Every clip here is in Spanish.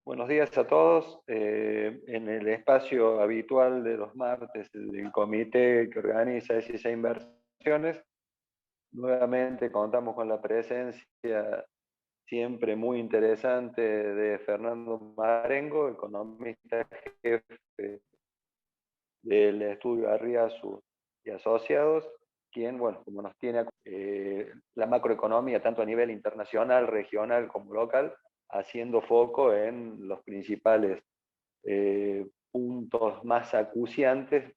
Buenos días a todos. En el espacio habitual de los martes del comité que organiza SIC Inversiones, nuevamente contamos con la presencia siempre muy interesante de Fernando Marengo, economista jefe del estudio Arriazu y Asociados, quien, bueno, como nos tiene la macroeconomía tanto a nivel internacional, regional como local, haciendo foco en los principales puntos más acuciantes,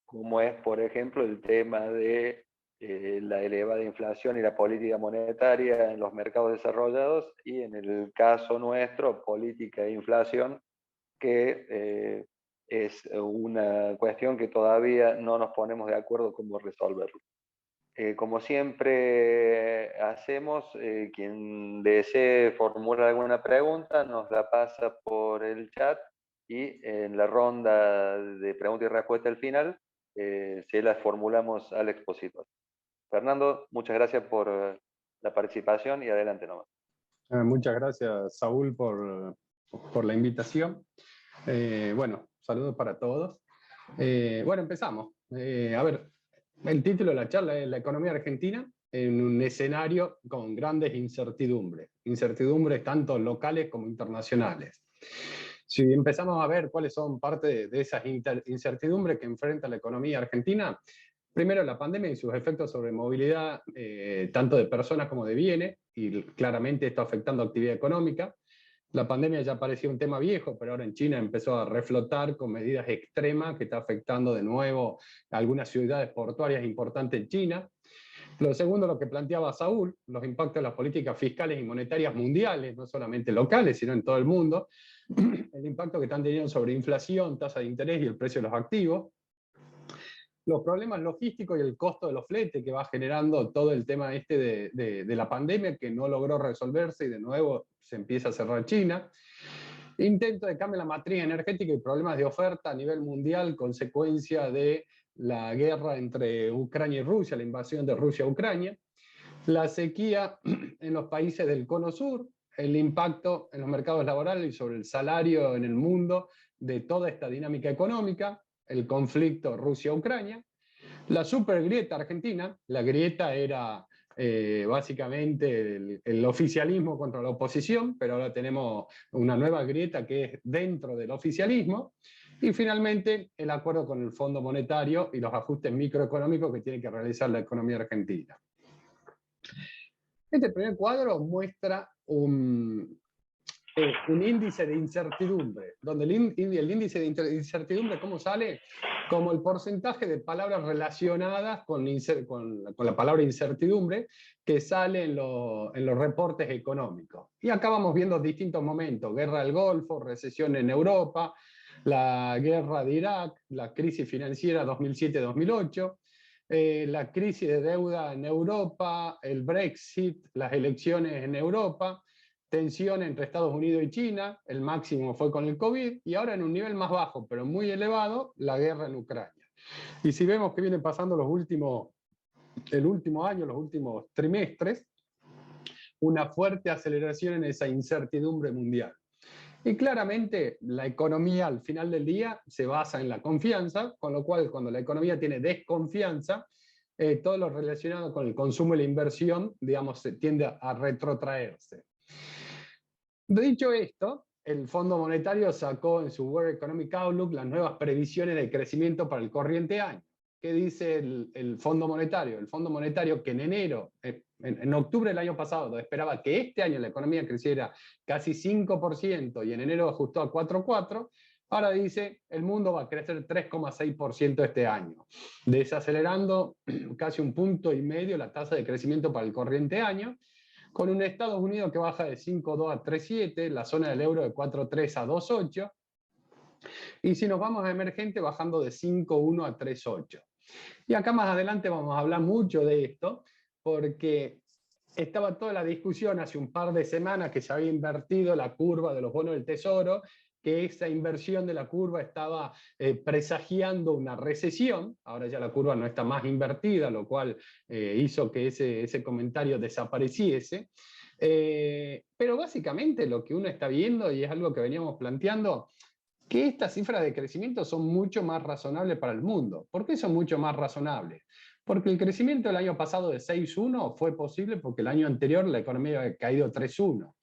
como es, por ejemplo, el tema de la elevada inflación y la política monetaria en los mercados desarrollados, y en el caso nuestro, política e inflación, que es una cuestión que todavía no nos ponemos de acuerdo cómo resolverlo. Como siempre hacemos, quien desee formular alguna pregunta nos la pasa por el chat, y en la ronda de preguntas y respuestas al final se las formulamos al expositor. Fernando, muchas gracias por la participación y adelante nomás. Muchas gracias, Saúl, por la invitación. Bueno, saludos para todos. Bueno, empezamos. A ver, el título de la charla es La economía argentina en un escenario con grandes incertidumbres. Incertidumbres tanto locales como internacionales. Si empezamos a ver cuáles son parte de esas incertidumbres que enfrenta la economía argentina, primero la pandemia y sus efectos sobre movilidad, tanto de personas como de bienes, y claramente esto afectando actividad económica. La pandemia ya parecía un tema viejo, pero ahora en China empezó a reflotar con medidas extremas que está afectando de nuevo a algunas ciudades portuarias importantes en China. Lo segundo, lo que planteaba Saúl, los impactos de las políticas fiscales y monetarias mundiales, no solamente locales, sino en todo el mundo, el impacto que están teniendo sobre inflación, tasa de interés y el precio de los activos, los problemas logísticos y el costo de los fletes que va generando todo el tema este de la pandemia, que no logró resolverse y de nuevo se empieza a cerrar China. Intento de cambio en la matriz energética y problemas de oferta a nivel mundial, consecuencia de la guerra entre Ucrania y Rusia, la invasión de Rusia a Ucrania. La sequía en los países del Cono Sur, el impacto en los mercados laborales y sobre el salario en el mundo de toda esta dinámica económica, el conflicto Rusia-Ucrania, la supergrieta argentina. La grieta era básicamente el oficialismo contra la oposición, pero ahora tenemos una nueva grieta que es dentro del oficialismo, y finalmente el acuerdo con el Fondo Monetario y los ajustes microeconómicos que tiene que realizar la economía argentina. Este primer cuadro muestra un índice de incertidumbre, donde el índice de incertidumbre, ¿cómo sale? Como el porcentaje de palabras relacionadas con la palabra incertidumbre que sale en los reportes económicos. Y acá vamos viendo distintos momentos: guerra del Golfo, recesión en Europa, la guerra de Irak, la crisis financiera 2007-2008, la crisis de deuda en Europa, el Brexit, las elecciones en Europa, tensión entre Estados Unidos y China, el máximo fue con el COVID, y ahora en un nivel más bajo, pero muy elevado, la guerra en Ucrania. Y si vemos que vienen pasando el último año, los últimos trimestres, una fuerte aceleración en esa incertidumbre mundial. Y claramente la economía al final del día se basa en la confianza, con lo cual cuando la economía tiene desconfianza, todo lo relacionado con el consumo y la inversión, digamos, tiende a retrotraerse. Dicho esto, el Fondo Monetario sacó en su World Economic Outlook las nuevas previsiones de crecimiento para el corriente año. ¿Qué dice el Fondo Monetario? El Fondo Monetario, que en enero, en octubre del año pasado, esperaba que este año la economía creciera casi 5% y en enero ajustó a 4,4%, ahora dice el mundo va a crecer 3,6% este año, desacelerando casi 1,5 puntos la tasa de crecimiento para el corriente año, con un Estados Unidos que baja de 5,2 a 3,7, la zona del euro de 4,3 a 2,8, y si nos vamos a emergente bajando de 5,1 a 3,8. Y acá más adelante vamos a hablar mucho de esto, porque estaba toda la discusión hace un par de semanas que se había invertido la curva de los bonos del Tesoro, que esa inversión de la curva estaba presagiando una recesión. Ahora ya la curva no está más invertida, lo cual hizo que ese comentario desapareciese. Pero básicamente lo que uno está viendo, y es algo que veníamos planteando, que estas cifras de crecimiento son mucho más razonables para el mundo. ¿Por qué son mucho más razonables? Porque el crecimiento del año pasado de 6,1 fue posible porque el año anterior la economía había caído 3,1.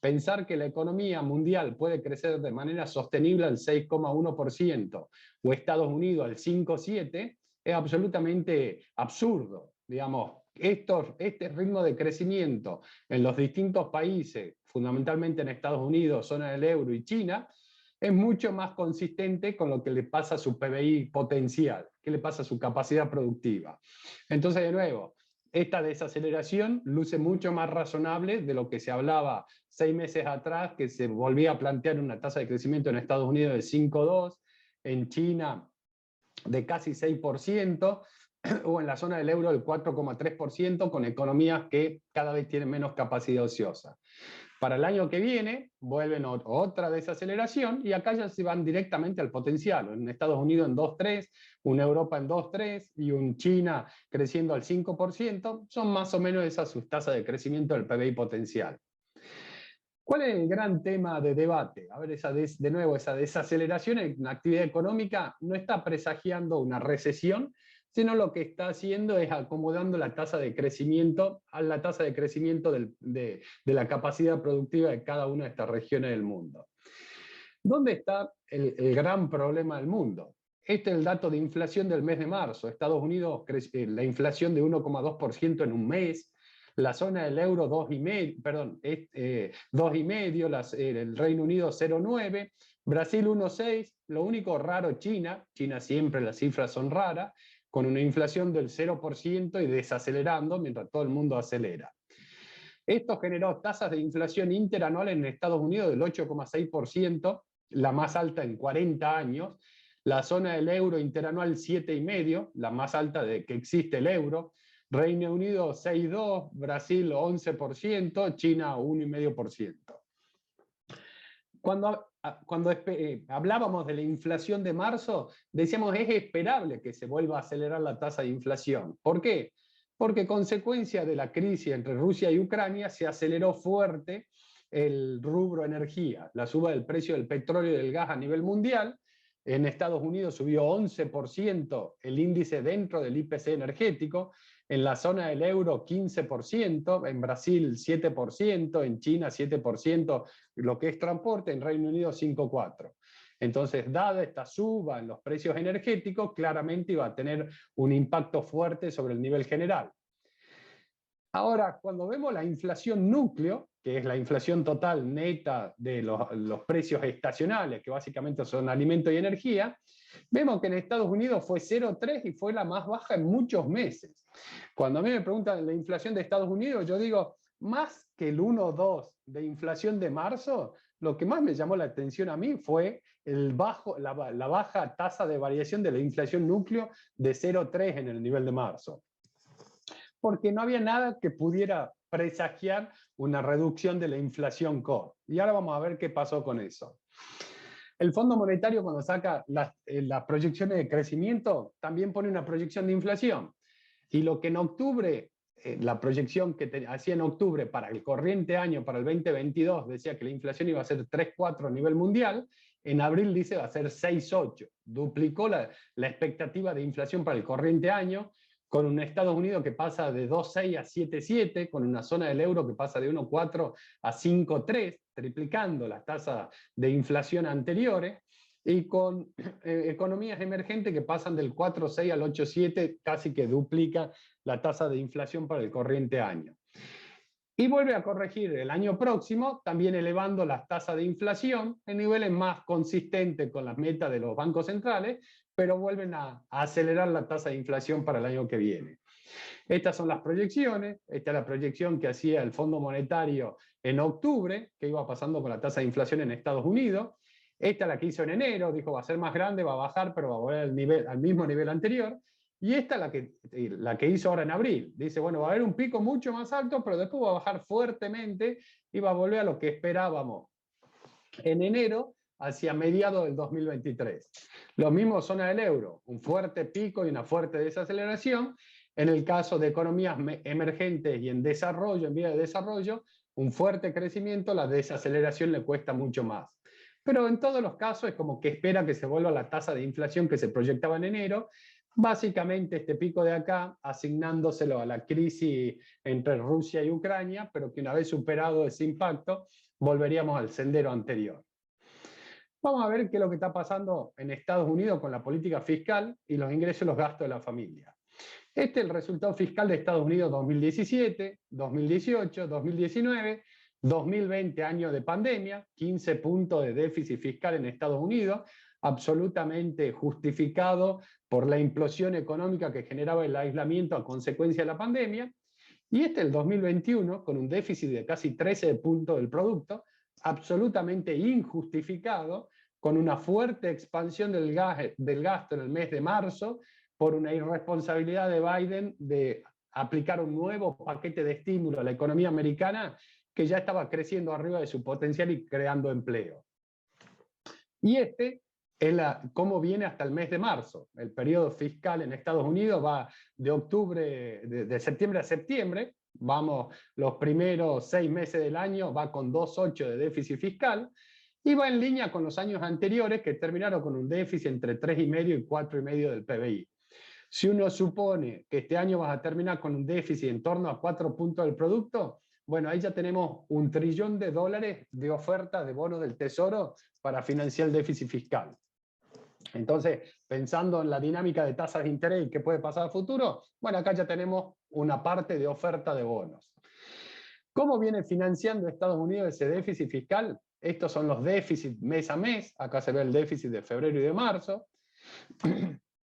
Pensar que la economía mundial puede crecer de manera sostenible al 6,1% o Estados Unidos al 5,7% es absolutamente absurdo. Digamos, este ritmo de crecimiento en los distintos países, fundamentalmente en Estados Unidos, zona del euro y China, es mucho más consistente con lo que le pasa a su PBI potencial, qué le pasa a su capacidad productiva. Entonces, de nuevo, esta desaceleración luce mucho más razonable de lo que se hablaba 6 meses atrás, que se volvía a plantear una tasa de crecimiento en Estados Unidos de 5,2%, en China de casi 6%, o en la zona del euro del 4,3%, con economías que cada vez tienen menos capacidad ociosa. Para el año que viene vuelven otra desaceleración y acá ya se van directamente al potencial. En Estados Unidos en 2,3%, una Europa en 2,3% y un China creciendo al 5%, son más o menos esas sus tasas de crecimiento del PBI potencial. ¿Cuál es el gran tema de debate? A ver, de nuevo, esa desaceleración en la actividad económica no está presagiando una recesión, sino lo que está haciendo es acomodando la tasa de crecimiento a la tasa de crecimiento de la capacidad productiva de cada una de estas regiones del mundo. ¿Dónde está el gran problema del mundo? Este es el dato de inflación del mes de marzo. Estados Unidos, la inflación de 1,2% en un mes, la zona del euro 2,5%, perdón, 2,5%, el Reino Unido 0,9%, Brasil 1,6%, lo único raro China siempre las cifras son raras, con una inflación del 0% y desacelerando mientras todo el mundo acelera. Esto generó tasas de inflación interanual en Estados Unidos del 8,6%, la más alta en 40 años, la zona del euro interanual 7,5%, la más alta de que existe el euro, Reino Unido 6,2%, Brasil 11%, China 1,5%. Cuando hablábamos de la inflación de marzo, decíamos es esperable que se vuelva a acelerar la tasa de inflación. ¿Por qué? Porque consecuencia de la crisis entre Rusia y Ucrania se aceleró fuerte el rubro energía, la suba del precio del petróleo y del gas a nivel mundial. En Estados Unidos subió 11% el índice dentro del IPC energético, en la zona del euro 15%, en Brasil 7%, en China 7%, lo que es transporte, en Reino Unido 5,4%. Entonces, dada esta suba en los precios energéticos, claramente iba a tener un impacto fuerte sobre el nivel general. Ahora, cuando vemos la inflación núcleo, que es la inflación total neta de los precios estacionales, que básicamente son alimento y energía, vemos que en Estados Unidos fue 0,3 y fue la más baja en muchos meses. Cuando a mí me preguntan la inflación de Estados Unidos, yo digo, más que el 1,2 de inflación de marzo, lo que más me llamó la atención a mí fue la baja tasa de variación de la inflación núcleo de 0,3 en el nivel de marzo. Porque no había nada que pudiera presagiar una reducción de la inflación core. Y ahora vamos a ver qué pasó con eso. El Fondo Monetario, cuando saca las proyecciones de crecimiento, también pone una proyección de inflación. Y lo que en octubre, la proyección que hacía en octubre para el corriente año, para el 2022, decía que la inflación iba a ser 3,4 a nivel mundial, en abril dice va a ser 6,8. Duplicó la expectativa de inflación para el corriente año, con un Estados Unidos que pasa de 2,6 a 7,7, con una zona del euro que pasa de 1,4 a 5,3, triplicando las tasas de inflación anteriores, y con economías emergentes que pasan del 4,6 al 8,7, casi que duplica la tasa de inflación para el corriente año. Y vuelve a corregir el año próximo, también elevando las tasas de inflación en niveles más consistentes con las metas de los bancos centrales, pero vuelven a acelerar la tasa de inflación para el año que viene. Estas son las proyecciones. Esta es la proyección que hacía el Fondo Monetario en octubre, que iba pasando con la tasa de inflación en Estados Unidos. Esta es la que hizo en enero, dijo va a ser más grande, va a bajar, pero va a volver al mismo nivel anterior. Y esta es la que hizo ahora en abril. Dice, bueno, va a haber un pico mucho más alto, pero después va a bajar fuertemente y va a volver a lo que esperábamos en enero, hacia mediados del 2023. Lo mismo zona del euro, un fuerte pico y una fuerte desaceleración. En el caso de economías emergentes y en desarrollo, en vía de desarrollo, un fuerte crecimiento, la desaceleración le cuesta mucho más. Pero en todos los casos es como que espera que se vuelva a la tasa de inflación que se proyectaba en enero, básicamente este pico de acá asignándoselo a la crisis entre Rusia y Ucrania, pero que una vez superado ese impacto, volveríamos al sendero anterior. Vamos a ver qué es lo que está pasando en Estados Unidos con la política fiscal y los ingresos y los gastos de la familia. Este es el resultado fiscal de Estados Unidos 2017, 2018, 2019, 2020, año de pandemia, 15 puntos de déficit fiscal en Estados Unidos, absolutamente justificado por la implosión económica que generaba el aislamiento a consecuencia de la pandemia. Y este es el 2021, con un déficit de casi 13 puntos del producto, absolutamente injustificado, con una fuerte expansión del gasto en el mes de marzo, por una irresponsabilidad de Biden de aplicar un nuevo paquete de estímulo a la economía americana que ya estaba creciendo arriba de su potencial y creando empleo. Y este es cómo viene hasta el mes de marzo. El periodo fiscal en Estados Unidos va de septiembre a septiembre, vamos, los primeros 6 meses del año va con 2,8 de déficit fiscal, y va en línea con los años anteriores que terminaron con un déficit entre 3,5 y 4,5 del PBI. Si uno supone que este año vas a terminar con un déficit en torno a 4 puntos del producto, bueno, ahí ya tenemos $1 trillón de ofertas de bonos del Tesoro para financiar el déficit fiscal. Entonces, pensando en la dinámica de tasas de interés y qué puede pasar a futuro, bueno, acá ya tenemos una parte de oferta de bonos. ¿Cómo viene financiando Estados Unidos ese déficit fiscal? Estos son los déficits mes a mes. Acá se ve el déficit de febrero y de marzo.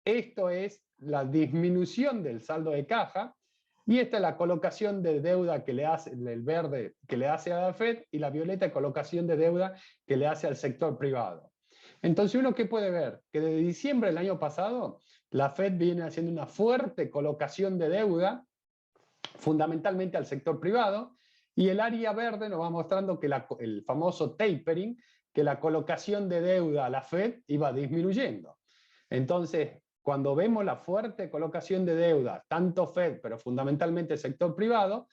Esto es la disminución del saldo de caja. Y esta es la colocación de deuda que le hace, el verde que le hace a la Fed, y la violeta colocación de deuda que le hace al sector privado. Entonces, ¿uno qué puede ver? Que desde diciembre del año pasado, la Fed viene haciendo una fuerte colocación de deuda, fundamentalmente al sector privado, y el área verde nos va mostrando que el famoso tapering, que la colocación de deuda a la Fed iba disminuyendo. Entonces, cuando vemos la fuerte colocación de deuda, tanto Fed, pero fundamentalmente el sector privado,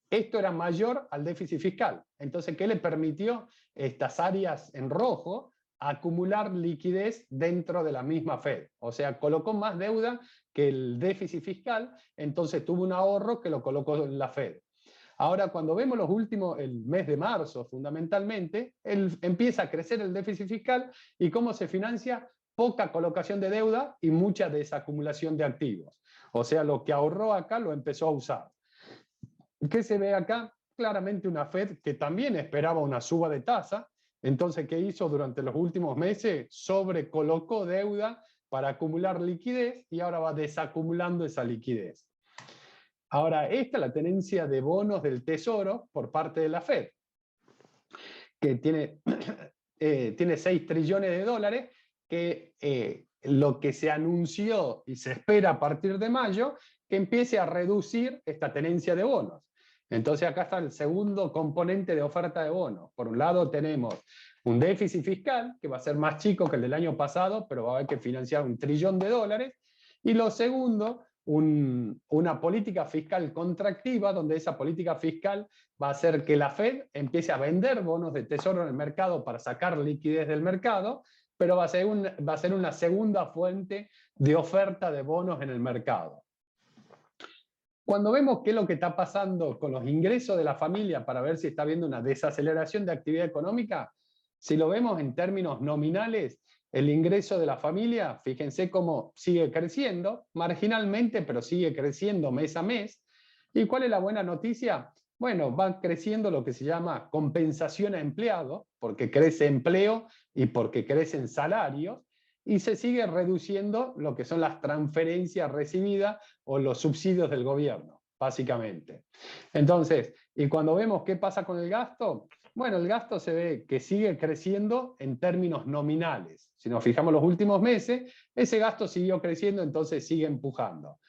esto era mayor al déficit fiscal. Entonces, ¿qué le permitió estas áreas en rojo acumular liquidez dentro de la misma Fed? O sea, colocó más deuda que el déficit fiscal, entonces tuvo un ahorro que lo colocó en la Fed. Ahora, cuando vemos el mes de marzo, fundamentalmente, empieza a crecer el déficit fiscal y cómo se financia, poca colocación de deuda y mucha desacumulación de activos. O sea, lo que ahorró acá lo empezó a usar. ¿Qué se ve acá? Claramente una Fed que también esperaba una suba de tasa. Entonces, ¿qué hizo durante los últimos meses? Sobrecolocó deuda para acumular liquidez y ahora va desacumulando esa liquidez. Ahora, esta es la tenencia de bonos del Tesoro por parte de la Fed, que tiene 6 trillones de dólares, que lo que se anunció y se espera a partir de mayo, que empiece a reducir esta tenencia de bonos. Entonces acá está el segundo componente de oferta de bonos. Por un lado tenemos un déficit fiscal, que va a ser más chico que el del año pasado, pero va a haber que financiar $1 trillón. Y lo segundo, una política fiscal contractiva, donde esa política fiscal va a hacer que la Fed empiece a vender bonos de tesoro en el mercado para sacar liquidez del mercado, pero va a ser una segunda fuente de oferta de bonos en el mercado. Cuando vemos qué es lo que está pasando con los ingresos de la familia para ver si está habiendo una desaceleración de actividad económica, si lo vemos en términos nominales, el ingreso de la familia, fíjense cómo sigue creciendo, marginalmente, pero sigue creciendo mes a mes. ¿Y cuál es la buena noticia? Bueno, va creciendo lo que se llama compensación a empleado, porque crece empleo y porque crecen salarios, y se sigue reduciendo lo que son las transferencias recibidas o los subsidios del gobierno, básicamente. Entonces, y cuando vemos qué pasa con el gasto, bueno, el gasto se ve que sigue creciendo en términos nominales. Si nos fijamos los últimos meses, ese gasto siguió creciendo, entonces sigue empujando.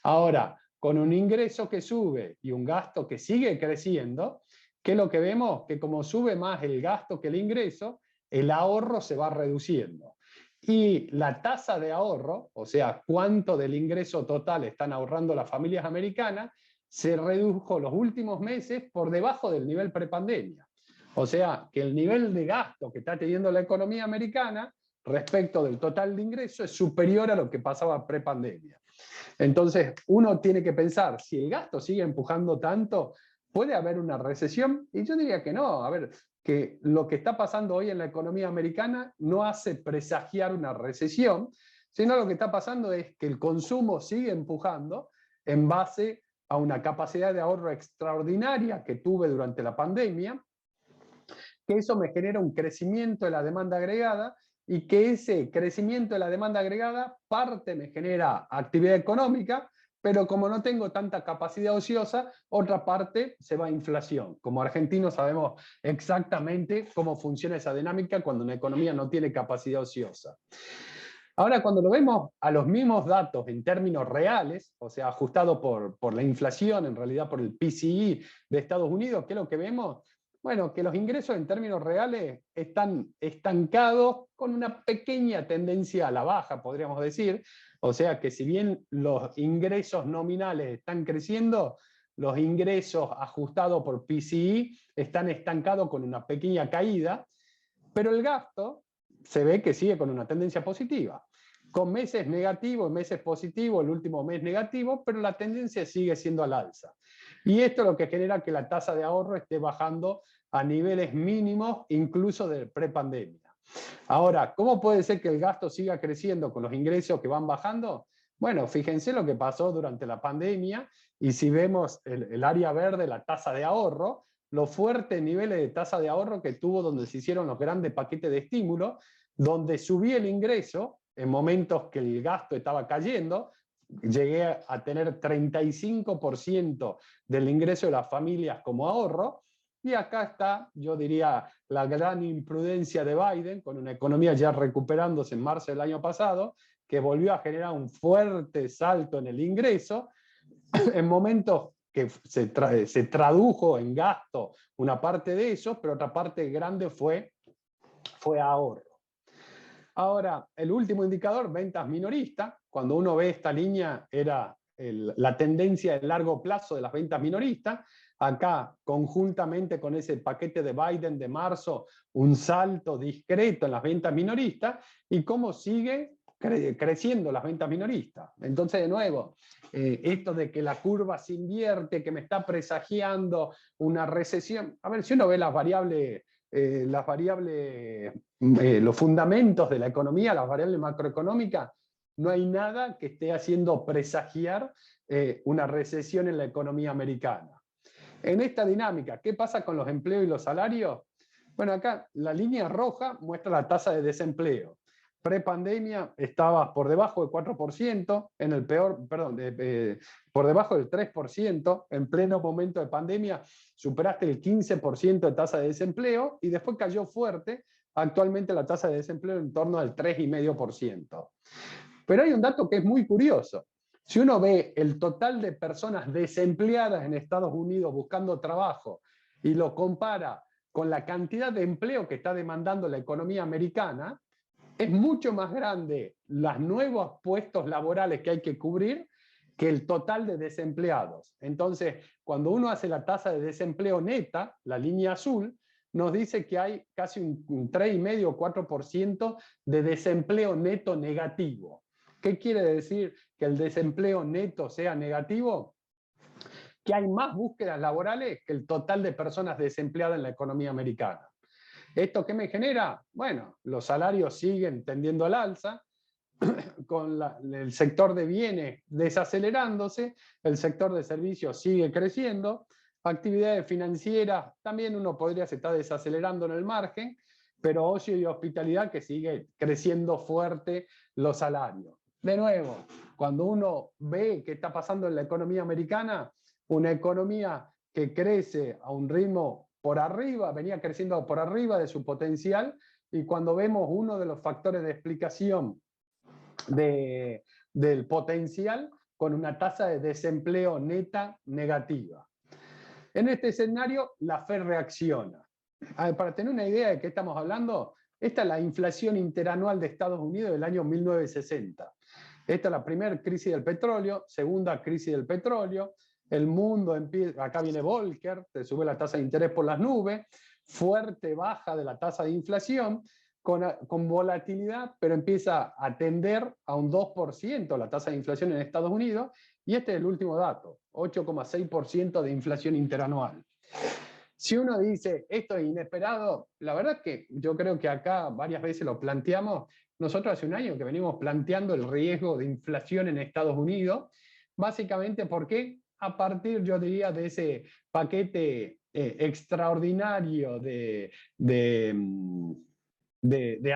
Ahora, con un ingreso que sube y un gasto que sigue creciendo, ¿qué es lo que vemos? Que como sube más el gasto que el ingreso, el ahorro se va reduciendo. Y la tasa de ahorro, o sea, cuánto del ingreso total están ahorrando las familias americanas, se redujo los últimos meses por debajo del nivel prepandemia. O sea, que el nivel de gasto que está teniendo la economía americana respecto del total de ingresos es superior a lo que pasaba prepandemia. Entonces, uno tiene que pensar, si el gasto sigue empujando tanto, ¿puede haber una recesión? Y yo diría que no. A ver, que lo que está pasando hoy en la economía americana no hace presagiar una recesión, sino lo que está pasando es que el consumo sigue empujando en base a una capacidad de ahorro extraordinaria que tuve durante la pandemia, que eso me genera un crecimiento de la demanda agregada y que ese crecimiento de la demanda agregada parte me genera actividad económica, pero como no tengo tanta capacidad ociosa, otra parte se va a inflación. Como argentinos sabemos exactamente cómo funciona esa dinámica cuando una economía no tiene capacidad ociosa. Ahora, cuando lo vemos a los mismos datos en términos reales, o sea, ajustado por la inflación, en realidad por el PCE de Estados Unidos, ¿qué es lo que vemos? Bueno, que los ingresos en términos reales están estancados con una pequeña tendencia a la baja, podríamos decir. O sea que si bien los ingresos nominales están creciendo, los ingresos ajustados por PCE están estancados con una pequeña caída, pero el gasto se ve que sigue con una tendencia positiva, con meses negativos, meses positivos, el último mes negativo, pero la tendencia sigue siendo al alza. Y esto es lo que genera que la tasa de ahorro esté bajando a niveles mínimos, incluso de prepandemia. Ahora, ¿cómo puede ser que el gasto siga creciendo con los ingresos que van bajando? Bueno, fíjense lo que pasó durante la pandemia, y si vemos el área verde, la tasa de ahorro, los fuertes niveles de tasa de ahorro que tuvo donde se hicieron los grandes paquetes de estímulo, donde subí el ingreso en momentos que el gasto estaba cayendo, llegué a tener 35% del ingreso de las familias como ahorro, y acá está, yo diría, la gran imprudencia de Biden, con una economía ya recuperándose en marzo del año pasado, que volvió a generar un fuerte salto en el ingreso, en momentos que se tradujo en gasto una parte de eso, pero otra parte grande fue ahorro. Ahora, el último indicador, ventas minoristas, cuando uno ve esta línea, era la tendencia de largo plazo de las ventas minoristas. Acá, conjuntamente con ese paquete de Biden de marzo, un salto discreto en las ventas minoristas, y cómo sigue creciendo las ventas minoristas. Entonces, de nuevo, esto de que la curva se invierte, que me está presagiando una recesión. A ver, si uno ve las variables, los fundamentos de la economía, las variables macroeconómicas, no hay nada que esté haciendo presagiar una recesión en la economía americana. En esta dinámica, ¿qué pasa con los empleos y los salarios? Bueno, acá la línea roja muestra la tasa de desempleo. Prepandemia estaba por debajo del 4%, en el peor, perdón, por debajo del 3%, en pleno momento de pandemia superaste el 15% de tasa de desempleo y después cayó fuerte. Actualmente la tasa de desempleo en torno al 3,5%. Pero hay un dato que es muy curioso. Si uno ve el total de personas desempleadas en Estados Unidos buscando trabajo y lo compara con la cantidad de empleo que está demandando la economía americana, es mucho más grande los nuevos puestos laborales que hay que cubrir que el total de desempleados. Entonces, cuando uno hace la tasa de desempleo neta, la línea azul, nos dice que hay casi un 3,5 o 4% de desempleo neto negativo. ¿Qué quiere decir que el desempleo neto sea negativo? Que hay más búsquedas laborales que el total de personas desempleadas en la economía americana. ¿Esto qué me genera? Bueno, los salarios siguen tendiendo al alza, con el sector de bienes desacelerándose, el sector de servicios sigue creciendo, actividades financieras también uno podría se está desacelerando en el margen, pero ocio y hospitalidad que sigue creciendo fuerte los salarios. De nuevo, cuando uno ve qué está pasando en la economía americana, una economía que crece a un ritmo por arriba, venía creciendo por arriba de su potencial, y cuando vemos uno de los factores de explicación del potencial con una tasa de desempleo neta negativa. En este escenario, la Fed reacciona. Para tener una idea de qué estamos hablando, esta es la inflación interanual de Estados Unidos del año 1960. Esta es la primera crisis del petróleo, segunda crisis del petróleo, el mundo empieza, acá viene Volcker, te sube la tasa de interés por las nubes, fuerte baja de la tasa de inflación, con volatilidad, pero empieza a tender a un 2% la tasa de inflación en Estados Unidos, y este es el último dato, 8,6% de inflación interanual. Si uno dice, esto es inesperado, la verdad que yo creo que acá varias veces lo planteamos. Nosotros hace un año que venimos planteando el riesgo de inflación en Estados Unidos, básicamente porque a partir, yo diría, de ese paquete extraordinario de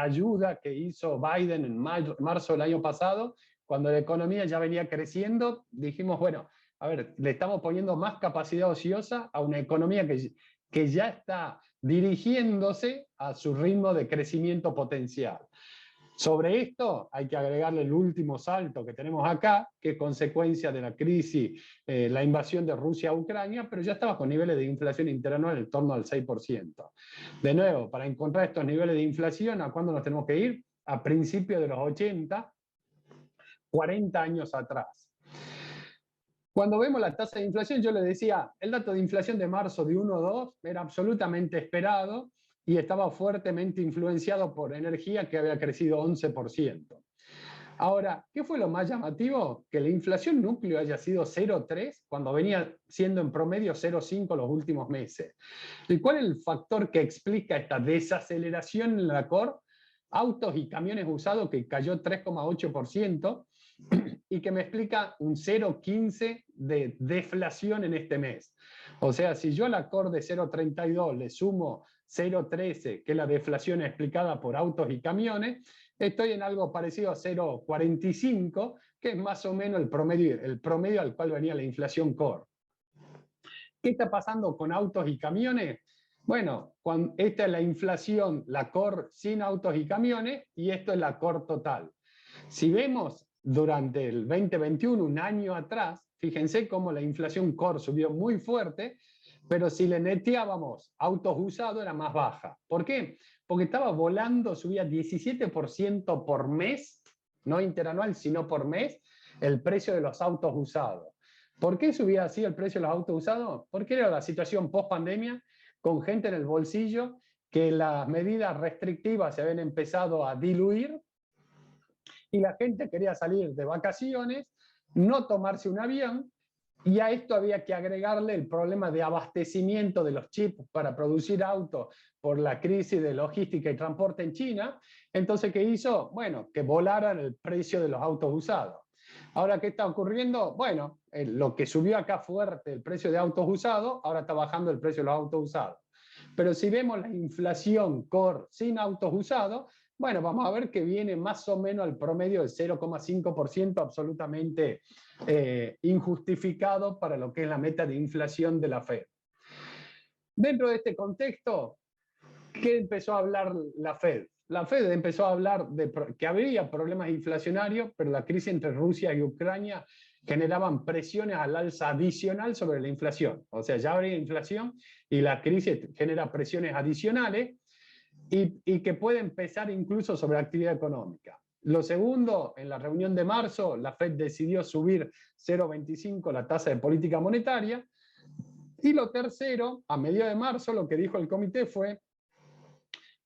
ayuda que hizo Biden en marzo del año pasado, cuando la economía ya venía creciendo, dijimos, bueno, a ver, le estamos poniendo más capacidad ociosa a una economía que ya está dirigiéndose a su ritmo de crecimiento potencial. Sobre esto hay que agregarle el último salto que tenemos acá, que es consecuencia de la crisis, la invasión de Rusia a Ucrania, pero ya estaba con niveles de inflación interanual en torno al 6%. De nuevo, para encontrar estos niveles de inflación, ¿a cuándo nos tenemos que ir? A principios de los 80, 40 años atrás. Cuando vemos la tasa de inflación, yo le decía, el dato de inflación de marzo de 1,2 era absolutamente esperado y estaba fuertemente influenciado por energía, que había crecido 11%. Ahora, ¿qué fue lo más llamativo? Que la inflación núcleo haya sido 0,3 cuando venía siendo en promedio 0,5 los últimos meses. ¿Y cuál es el factor que explica esta desaceleración en la core? Autos y camiones usados, que cayó 3,8%, y que me explica un 0,15 de deflación en este mes. O sea, si yo a la core de 0,32 le sumo 0,13, que es la deflación explicada por autos y camiones, estoy en algo parecido a 0,45, que es más o menos el promedio al cual venía la inflación core. ¿Qué está pasando con autos y camiones? Bueno, esta es la inflación, la core sin autos y camiones, y esto es la core total. Si vemos durante el 2021, un año atrás, fíjense cómo la inflación core subió muy fuerte, pero si le neteábamos autos usados era más baja. ¿Por qué? Porque estaba volando, subía 17% por mes, no interanual, sino por mes, el precio de los autos usados. ¿Por qué subía así el precio de los autos usados? Porque era la situación post-pandemia, con gente en el bolsillo, que las medidas restrictivas se habían empezado a diluir, y la gente quería salir de vacaciones, no tomarse un avión, y a esto había que agregarle el problema de abastecimiento de los chips para producir autos por la crisis de logística y transporte en China. Entonces, ¿qué hizo? Bueno, que volaran el precio de los autos usados. Ahora, ¿qué está ocurriendo? Bueno, lo que subió acá fuerte el precio de autos usados, ahora está bajando el precio de los autos usados. Pero si vemos la inflación core sin autos usados, bueno, vamos a ver que viene más o menos al promedio del 0,5%, absolutamente injustificado para lo que es la meta de inflación de la Fed. Dentro de este contexto, ¿qué empezó a hablar la Fed? La Fed empezó a hablar de que habría problemas inflacionarios, pero la crisis entre Rusia y Ucrania generaban presiones al alza adicional sobre la inflación. O sea, ya habría inflación y la crisis genera presiones adicionales, y que puede empezar incluso sobre la actividad económica. Lo segundo, en la reunión de marzo, la Fed decidió subir 0,25 la tasa de política monetaria. Y lo tercero, a mediados de marzo, lo que dijo el comité fue,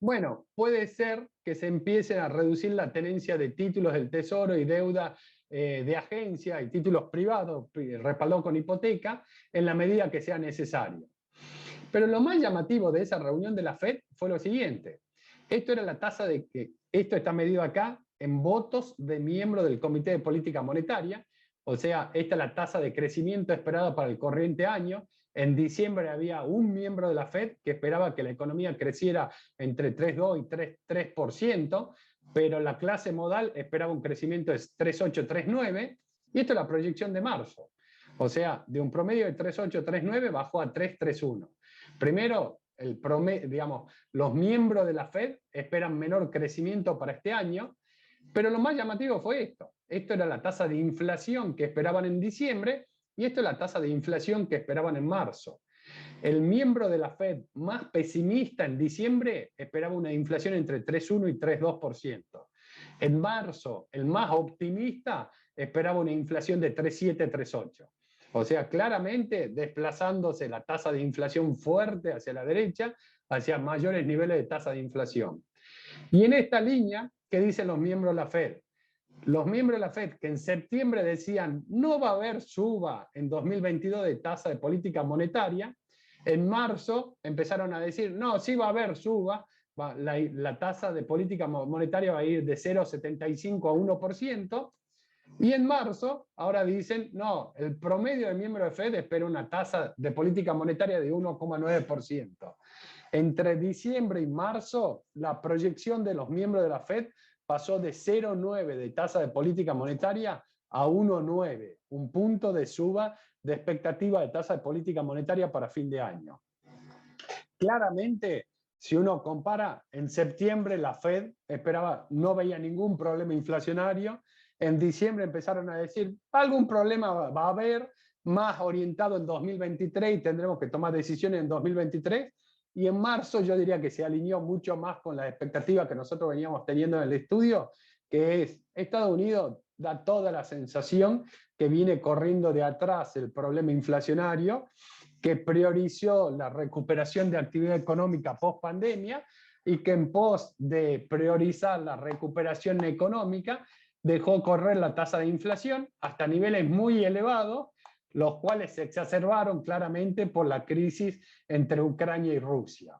bueno, puede ser que se empiece a reducir la tenencia de títulos del Tesoro y deuda de agencia y títulos privados respaldados con hipoteca en la medida que sea necesario. Pero lo más llamativo de esa reunión de la Fed fue lo siguiente. Esto era la tasa esto está medido acá en votos de miembros del Comité de Política Monetaria, o sea, esta es la tasa de crecimiento esperada para el corriente año. En diciembre había un miembro de la Fed que esperaba que la economía creciera entre 3,2 y 3%, pero la clase modal esperaba un crecimiento de 3,8, 3,9, y esto es la proyección de marzo. O sea, de un promedio de 3,8, 3,9 bajó a 3, 3,1. Primero, digamos, los miembros de la Fed esperan menor crecimiento para este año, pero lo más llamativo fue esto. Esto era la tasa de inflación que esperaban en diciembre, y esto es la tasa de inflación que esperaban en marzo. El miembro de la Fed más pesimista en diciembre esperaba una inflación entre 3,1 y 3,2%. En marzo, el más optimista esperaba una inflación de 3,7, 3,8. O sea, claramente desplazándose la tasa de inflación fuerte hacia la derecha, hacia mayores niveles de tasa de inflación. Y en esta línea, ¿qué dicen los miembros de la Fed? Los miembros de la Fed que en septiembre decían no va a haber suba en 2022 de tasa de política monetaria, en marzo empezaron a decir no, sí va a haber suba, la tasa de política monetaria va a ir de 0,75 a 1%, y en marzo ahora dicen no, el promedio de miembros de Fed espera una tasa de política monetaria de 1,9%. Entre diciembre y marzo, la proyección de los miembros de la Fed pasó de 0,9 de tasa de política monetaria a 1,9, un punto de suba de expectativa de tasa de política monetaria para fin de año. Claramente, si uno compara, en septiembre la Fed esperaba, no veía ningún problema inflacionario, en diciembre empezaron a decir, algún problema va a haber, más orientado en 2023 y tendremos que tomar decisiones en 2023, y en marzo yo diría que se alineó mucho más con la expectativa que nosotros veníamos teniendo en el estudio, que es Estados Unidos da toda la sensación que viene corriendo de atrás el problema inflacionario, que priorizó la recuperación de actividad económica post pandemia y que en pos de priorizar la recuperación económica dejó correr la tasa de inflación hasta niveles muy elevados, los cuales se exacerbaron claramente por la crisis entre Ucrania y Rusia.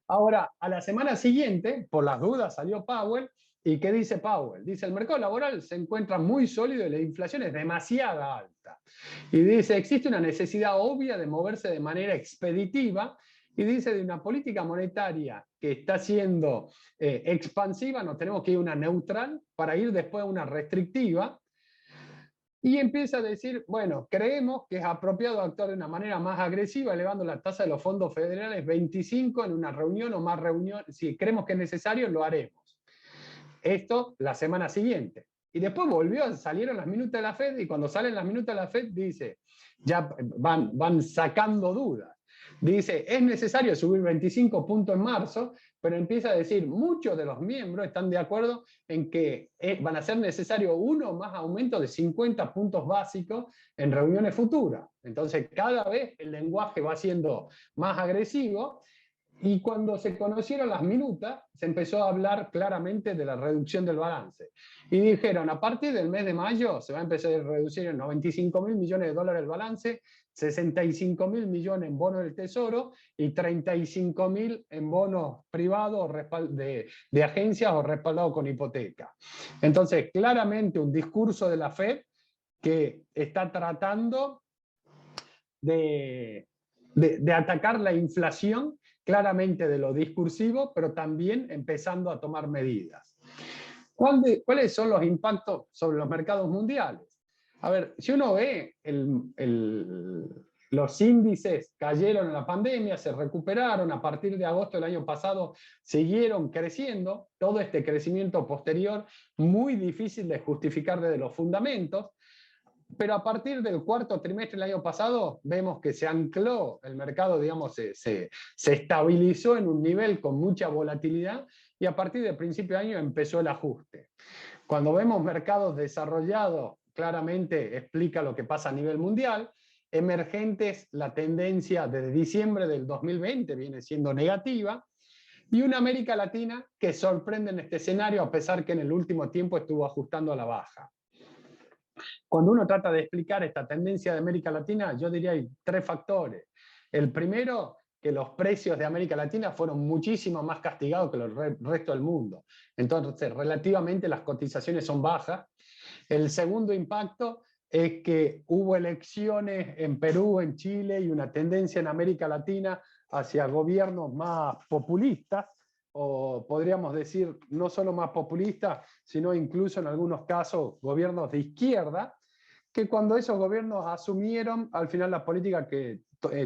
Ahora, a la semana siguiente, por las dudas, salió Powell. ¿Y qué dice Powell? Dice, el mercado laboral se encuentra muy sólido y la inflación es demasiado alta. Y dice, existe una necesidad obvia de moverse de manera expeditiva. Y dice, de una política monetaria que está siendo expansiva, nos tenemos que ir a una neutral para ir después a una restrictiva. Y empieza a decir, bueno, creemos que es apropiado actuar de una manera más agresiva, elevando la tasa de los fondos federales 25 en una reunión o más reuniones. Si creemos que es necesario, lo haremos. Esto la semana siguiente. Y después salieron las minutas de la Fed, y cuando salen las minutas de la Fed dice, ya van sacando dudas. Dice, es necesario subir 25 puntos en marzo, pero empieza a decir, muchos de los miembros están de acuerdo en que van a ser necesario uno más aumento de 50 puntos básicos en reuniones futuras. Entonces, cada vez el lenguaje va siendo más agresivo. Y cuando se conocieron las minutas, se empezó a hablar claramente de la reducción del balance. Y dijeron, a partir del mes de mayo se va a empezar a reducir en 95.000 millones de dólares el balance, 65.000 millones en bonos del Tesoro y 35.000 en bonos privados de agencias o respaldados con hipoteca. Entonces, claramente un discurso de la Fed que está tratando de atacar la inflación, claramente de lo discursivo, pero también empezando a tomar medidas. ¿Cuáles son los impactos sobre los mercados mundiales? A ver, si uno ve los índices cayeron en la pandemia, se recuperaron, a partir de agosto del año pasado siguieron creciendo, todo este crecimiento posterior muy difícil de justificar desde los fundamentos, pero a partir del cuarto trimestre del año pasado vemos que se ancló el mercado, digamos, se estabilizó en un nivel con mucha volatilidad, y a partir del principio de año empezó el ajuste. Cuando vemos mercados desarrollados, claramente explica lo que pasa a nivel mundial. Emergentes, la tendencia desde diciembre del 2020 viene siendo negativa, y una América Latina que sorprende en este escenario, a pesar que en el último tiempo estuvo ajustando a la baja. Cuando uno trata de explicar esta tendencia de América Latina, yo diría que hay tres factores. El primero, que los precios de América Latina fueron muchísimo más castigados que el resto del mundo. Entonces, relativamente las cotizaciones son bajas. El segundo impacto es que hubo elecciones en Perú, en Chile, y una tendencia en América Latina hacia gobiernos más populistas, o podríamos decir no solo más populistas, sino incluso en algunos casos gobiernos de izquierda, que cuando esos gobiernos asumieron, al final las políticas que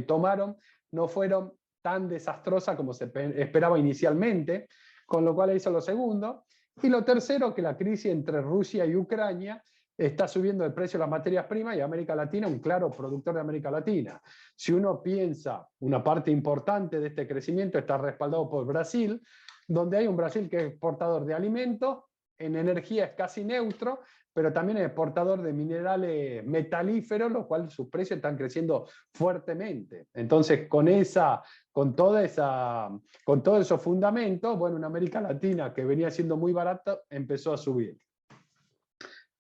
tomaron no fueron tan desastrosas como se esperaba inicialmente, con lo cual hizo lo segundo. Y lo tercero, que la crisis entre Rusia y Ucrania está subiendo el precio de las materias primas, y América Latina, un claro productor de América Latina. Si uno piensa, una parte importante de este crecimiento está respaldado por Brasil, donde hay un Brasil que es exportador de alimentos, en energía es casi neutro, pero también es exportador de minerales metalíferos, lo cual sus precios están creciendo fuertemente. Entonces, con todos esos fundamentos, bueno, una América Latina que venía siendo muy barata empezó a subir.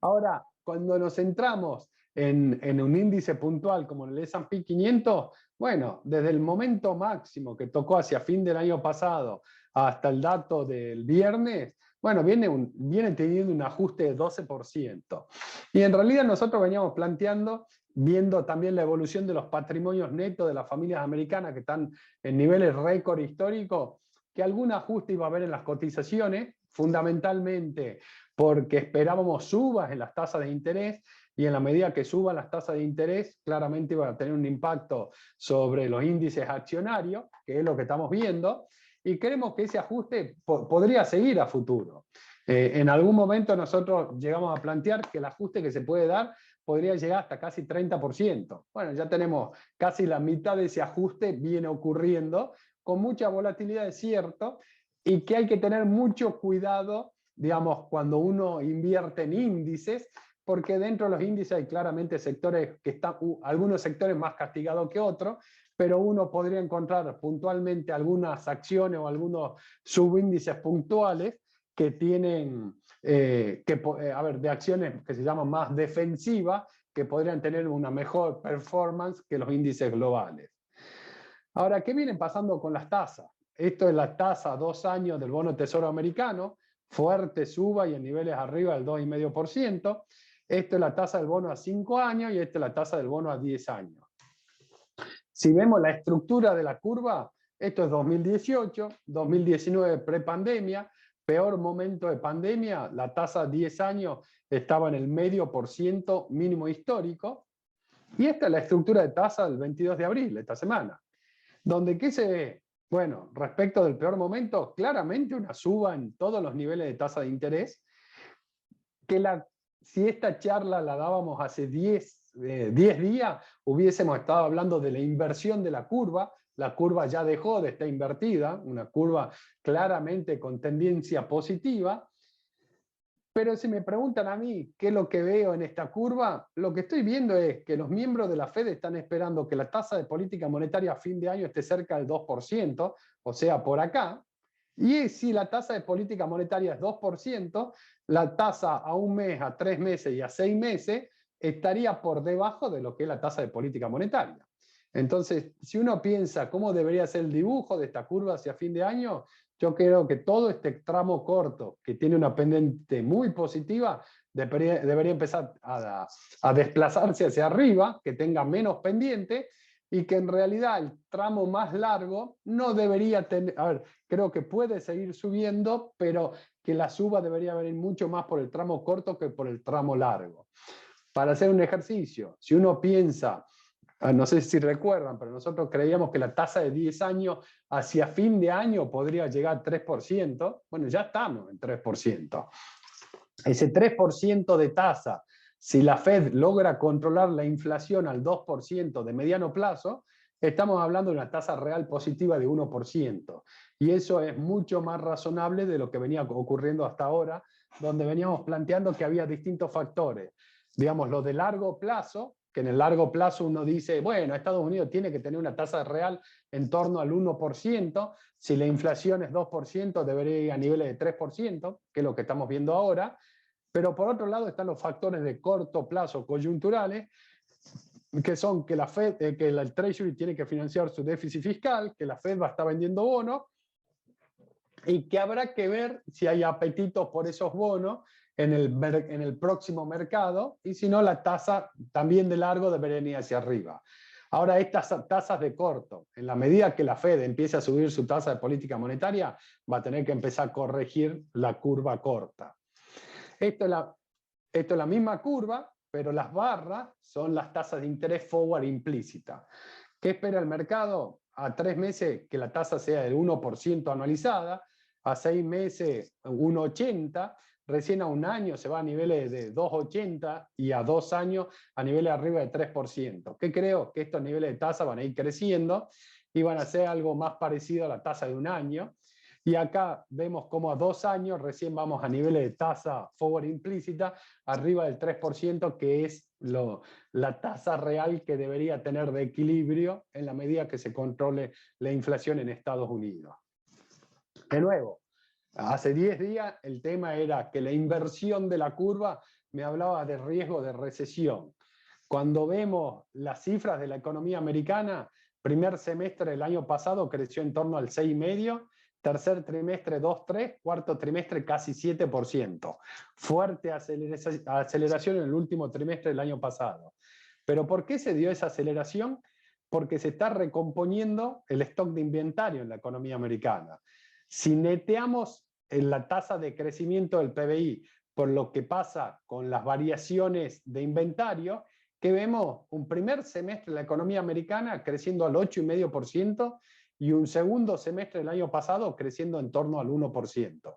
Ahora, cuando nos centramos en un índice puntual como el S&P 500, bueno, desde el momento máximo que tocó hacia fin del año pasado hasta el dato del viernes, bueno, viene teniendo un ajuste de 12%. Y en realidad nosotros veníamos planteando, viendo también la evolución de los patrimonios netos de las familias americanas que están en niveles récord históricos, que algún ajuste iba a haber en las cotizaciones, fundamentalmente porque esperábamos subas en las tasas de interés, y en la medida que suban las tasas de interés, claramente iban a tener un impacto sobre los índices accionarios, que es lo que estamos viendo, y creemos que ese ajuste podría seguir a futuro. En algún momento nosotros llegamos a plantear que el ajuste que se puede dar podría llegar hasta casi 30%. Bueno, ya tenemos casi la mitad de ese ajuste viene ocurriendo, con mucha volatilidad, es cierto, y que hay que tener mucho cuidado, digamos, cuando uno invierte en índices, porque dentro de los índices hay claramente sectores que están, algunos sectores más castigados que otros, pero uno podría encontrar puntualmente algunas acciones o algunos subíndices puntuales que tienen, de acciones que se llaman más defensivas, que podrían tener una mejor performance que los índices globales. Ahora, ¿qué viene pasando con las tasas? Esto es la tasa a 2 años del bono Tesoro americano, fuerte suba y en niveles arriba del 2,5%. Esto es la tasa del bono a 5 años y esta es la tasa del bono a 10 años. Si vemos la estructura de la curva, esto es 2018, 2019 prepandemia, peor momento de pandemia, la tasa a 10 años estaba en el 0,5% mínimo histórico, y esta es la estructura de tasa del 22 de abril, esta semana, donde ¿qué se ve? Bueno, respecto del peor momento, claramente una suba en todos los niveles de tasa de interés, que si esta charla la dábamos hace 10 días, hubiésemos estado hablando de la inversión de la curva ya dejó de estar invertida, una curva claramente con tendencia positiva, pero si me preguntan a mí qué es lo que veo en esta curva, lo que estoy viendo es que los miembros de la Fed están esperando que la tasa de política monetaria a fin de año esté cerca del 2%, o sea, por acá. Y si la tasa de política monetaria es 2%, la tasa a 1 mes, a 3 meses y a 6 meses estaría por debajo de lo que es la tasa de política monetaria. Entonces, si uno piensa cómo debería ser el dibujo de esta curva hacia fin de año, yo creo que todo este tramo corto, que tiene una pendiente muy positiva, debería empezar a desplazarse hacia arriba, que tenga menos pendiente, y que en realidad el tramo más largo no debería tener, creo que puede seguir subiendo, pero que la suba debería venir mucho más por el tramo corto que por el tramo largo. Para hacer un ejercicio, si uno piensa, no sé si recuerdan, pero nosotros creíamos que la tasa de 10 años hacia fin de año podría llegar al 3%, bueno, ya estamos en 3%. Ese 3% de tasa, si la Fed logra controlar la inflación al 2% de mediano plazo, estamos hablando de una tasa real positiva de 1%. Y eso es mucho más razonable de lo que venía ocurriendo hasta ahora, donde veníamos planteando que había distintos factores. Digamos, lo de largo plazo, que en el largo plazo uno dice, bueno, Estados Unidos tiene que tener una tasa real en torno al 1%, si la inflación es 2%, debería ir a niveles de 3%, que es lo que estamos viendo ahora. Pero por otro lado están los factores de corto plazo coyunturales, que son que la Fed, que el Treasury tiene que financiar su déficit fiscal, que la Fed va a estar vendiendo bonos, y que habrá que ver si hay apetitos por esos bonos en el próximo mercado, y si no, la tasa también de largo debería ir hacia arriba. Ahora, estas tasas de corto, en la medida que la Fed empiece a subir su tasa de política monetaria, va a tener que empezar a corregir la curva corta. Esto es la misma curva, pero las barras son las tasas de interés forward implícita. ¿Qué espera el mercado? A 3 meses que la tasa sea del 1% anualizada, a 6 meses 1,80%, recién a 1 año se va a niveles de 2,80% y a 2 años a niveles arriba de 3%. ¿Qué creo? Que estos niveles de tasa van a ir creciendo y van a ser algo más parecido a la tasa de 1 año. Y acá vemos cómo a 2 años recién vamos a niveles de tasa forward implícita arriba del 3%, que es la tasa real que debería tener de equilibrio en la medida que se controle la inflación en Estados Unidos. De nuevo, hace 10 días el tema era que la inversión de la curva me hablaba de riesgo de recesión. Cuando vemos las cifras de la economía americana, primer semestre del año pasado creció en torno al 6,5%, tercer trimestre 2,3%, cuarto trimestre casi 7%. Fuerte aceleración en el último trimestre del año pasado. ¿Pero por qué se dio esa aceleración? Porque se está recomponiendo el stock de inventario en la economía americana. Si neteamos en la tasa de crecimiento del PBI por lo que pasa con las variaciones de inventario, que vemos un primer semestre de la economía americana creciendo al 8,5% y un segundo semestre del año pasado creciendo en torno al 1%.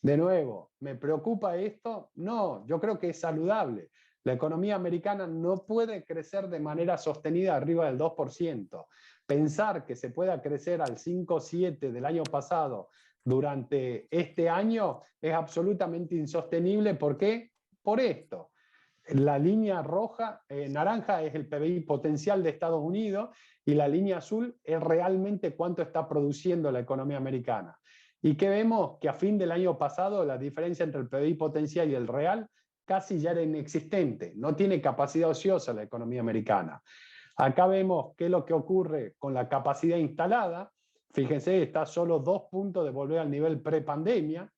De nuevo, ¿me preocupa esto? No, yo creo que es saludable. La economía americana no puede crecer de manera sostenida arriba del 2%. Pensar que se pueda crecer al 5,7% del año pasado durante este año es absolutamente insostenible. ¿Por qué? Por esto. La línea roja, naranja es el PBI potencial de Estados Unidos y la línea azul es realmente cuánto está produciendo la economía americana. ¿Y qué vemos? Que a fin del año pasado la diferencia entre el PBI potencial y el real casi ya era inexistente. No tiene capacidad ociosa la economía americana. Acá vemos qué es lo que ocurre con la capacidad instalada. Fíjense, está a solo 2 puntos de volver al nivel prepandemia.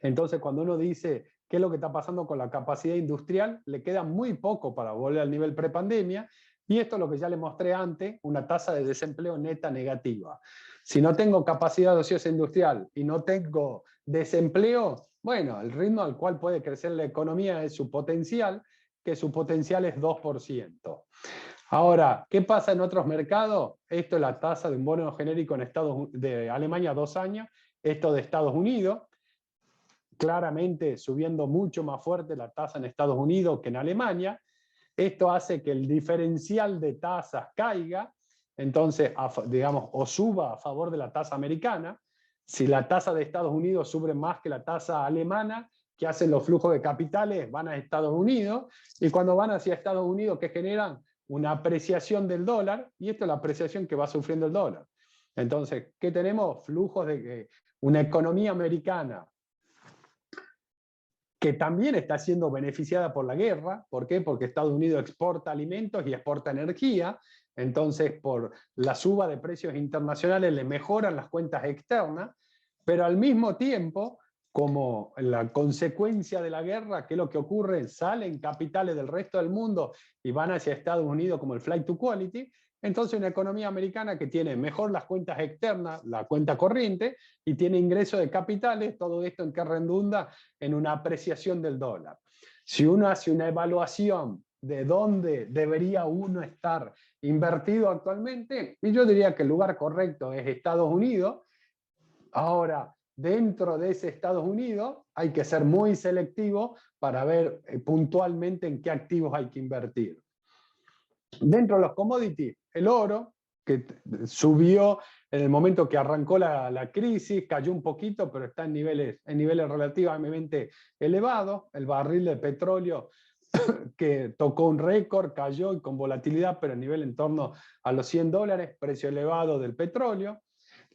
Entonces, cuando uno dice qué es lo que está pasando con la capacidad industrial, le queda muy poco para volver al nivel prepandemia. Y esto es lo que ya le mostré antes, una tasa de desempleo neta negativa. Si no tengo capacidad ociosa industrial y no tengo desempleo, bueno, el ritmo al cual puede crecer la economía es su potencial, que su potencial es 2%. Ahora, ¿qué pasa en otros mercados? Esto es la tasa de un bono genérico de Alemania a 2 años, esto de Estados Unidos, claramente subiendo mucho más fuerte la tasa en Estados Unidos que en Alemania. Esto hace que el diferencial de tasas caiga, entonces, digamos, o suba a favor de la tasa americana. Si la tasa de Estados Unidos sube más que la tasa alemana, ¿qué hacen los flujos de capitales? Van a Estados Unidos, y cuando van hacia Estados Unidos, ¿qué generan? Una apreciación del dólar, y esto es la apreciación que va sufriendo el dólar. Entonces, ¿qué tenemos? Flujos de una economía americana que también está siendo beneficiada por la guerra. ¿Por qué? Porque Estados Unidos exporta alimentos y exporta energía, entonces por la suba de precios internacionales le mejoran las cuentas externas, pero al mismo tiempo, como la consecuencia de la guerra, ¿qué es lo que ocurre? Salen capitales del resto del mundo y van hacia Estados Unidos como el flight to quality. Entonces una economía americana que tiene mejor las cuentas externas, la cuenta corriente, y tiene ingreso de capitales, todo esto en que redunda en una apreciación del dólar. Si uno hace una evaluación de dónde debería uno estar invertido actualmente, y yo diría que el lugar correcto es Estados Unidos. Ahora, dentro de ese Estados Unidos hay que ser muy selectivo para ver puntualmente en qué activos hay que invertir. Dentro de los commodities, el oro, que subió en el momento que arrancó la crisis, cayó un poquito, pero está en niveles relativamente elevados. El barril de petróleo que tocó un récord, cayó y con volatilidad, pero a nivel en torno a los $100, precio elevado del petróleo.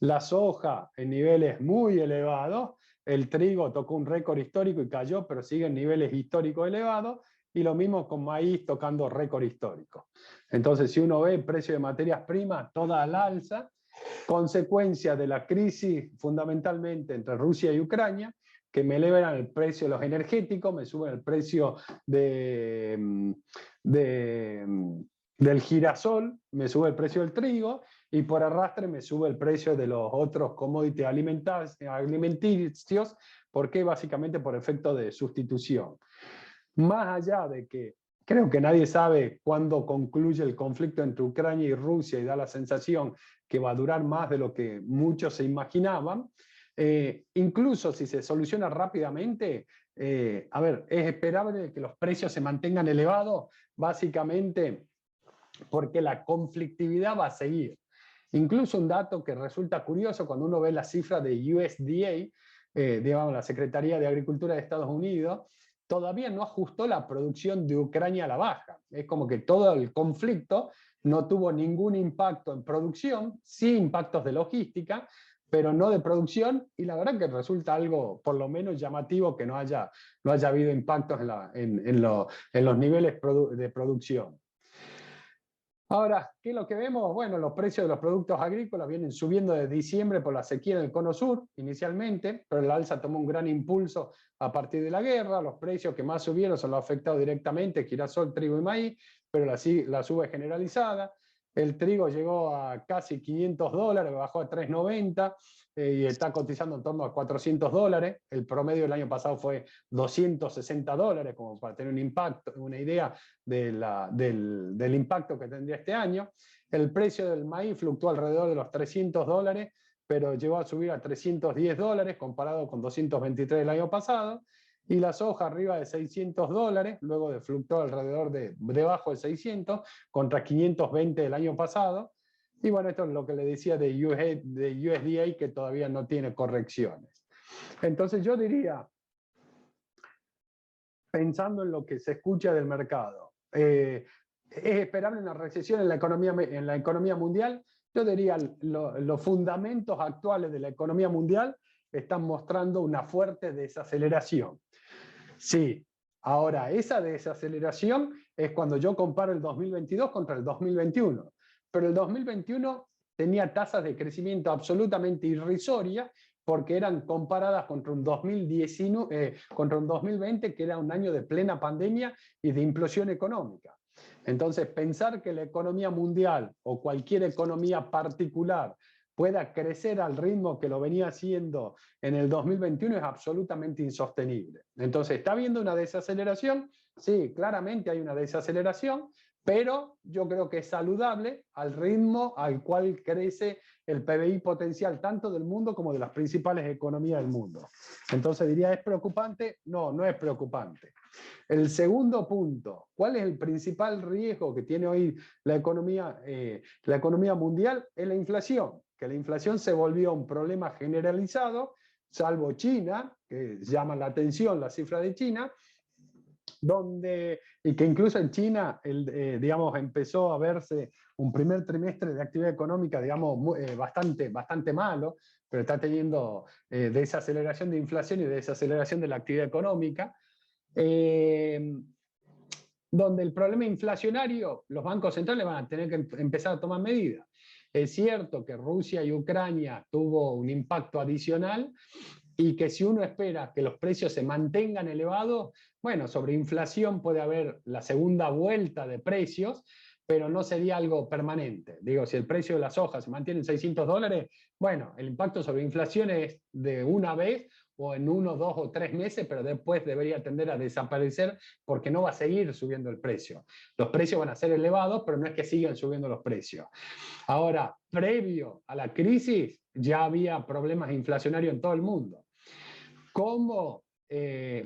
La soja en niveles muy elevados. El trigo tocó un récord histórico y cayó, pero sigue en niveles históricos elevados. Y lo mismo con maíz tocando récord histórico. Entonces, si uno ve el precio de materias primas, toda al alza, consecuencia de la crisis fundamentalmente entre Rusia y Ucrania, que me elevan el precio de los energéticos, me suben el precio del girasol, me sube el precio del trigo, y por arrastre me sube el precio de los otros commodities alimenticios, porque básicamente por efecto de sustitución. Más allá de que creo que nadie sabe cuándo concluye el conflicto entre Ucrania y Rusia, y da la sensación que va a durar más de lo que muchos se imaginaban, incluso si se soluciona rápidamente, es esperable que los precios se mantengan elevados, básicamente porque la conflictividad va a seguir. Incluso un dato que resulta curioso cuando uno ve las cifras de USDA, digamos, la Secretaría de Agricultura de Estados Unidos, todavía no ajustó la producción de Ucrania a la baja. Es como que todo el conflicto no tuvo ningún impacto en producción, sí impactos de logística, pero no de producción, y la verdad que resulta algo por lo menos llamativo que no haya habido impactos en los niveles de producción. Ahora, ¿qué es lo que vemos? Bueno, los precios de los productos agrícolas vienen subiendo desde diciembre por la sequía en el Cono Sur, inicialmente, pero el alza tomó un gran impulso a partir de la guerra. Los precios que más subieron son los afectados directamente, girasol, trigo y maíz, pero la suba es generalizada. El trigo llegó a casi $500, bajó a $3.90 y está cotizando en torno a $400. El promedio del año pasado fue $260, como para tener un impacto, una idea del impacto que tendría este año. El precio del maíz fluctuó alrededor de los $300, pero llegó a subir a $310 comparado con $223 del año pasado. Y la soja arriba de $600, luego de fluctuar alrededor debajo de 600, contra 520 del año pasado. Y bueno, esto es lo que le decía de USDA, que todavía no tiene correcciones. Entonces yo diría, pensando en lo que se escucha del mercado, ¿es esperable una recesión en la economía mundial? Yo diría, los fundamentos actuales de la economía mundial están mostrando una fuerte desaceleración. Sí, ahora esa desaceleración es cuando yo comparo el 2022 contra el 2021, pero el 2021 tenía tasas de crecimiento absolutamente irrisorias porque eran comparadas contra un 2020 que era un año de plena pandemia y de implosión económica. Entonces, pensar que la economía mundial o cualquier economía particular pueda crecer al ritmo que lo venía haciendo en el 2021 es absolutamente insostenible. Entonces, ¿está habiendo una desaceleración? Sí, claramente hay una desaceleración, pero yo creo que es saludable al ritmo al cual crece el PBI potencial tanto del mundo como de las principales economías del mundo. Entonces diría, ¿es preocupante? No, no es preocupante. El segundo punto, ¿cuál es el principal riesgo que tiene hoy la economía mundial? Es la inflación, que la inflación se volvió un problema generalizado, salvo China, que llama la atención la cifra de China, y que incluso en China, digamos, empezó a verse un primer trimestre de actividad económica, digamos, bastante malo, pero está teniendo desaceleración de inflación y desaceleración de la actividad económica. Donde el problema inflacionario, los bancos centrales van a tener que empezar a tomar medidas. Es cierto que Rusia y Ucrania tuvo un impacto adicional y que si uno espera que los precios se mantengan elevados, bueno, sobre inflación puede haber la segunda vuelta de precios, pero no sería algo permanente. Digo, si el precio de las hojas se mantiene en $600, bueno, el impacto sobre inflación es de una vez o en 1, 2 o 3 meses, pero después debería tender a desaparecer porque no va a seguir subiendo el precio. Los precios van a ser elevados, pero no es que sigan subiendo los precios. Ahora, previo a la crisis, ya había problemas inflacionarios en todo el mundo. ¿Cómo,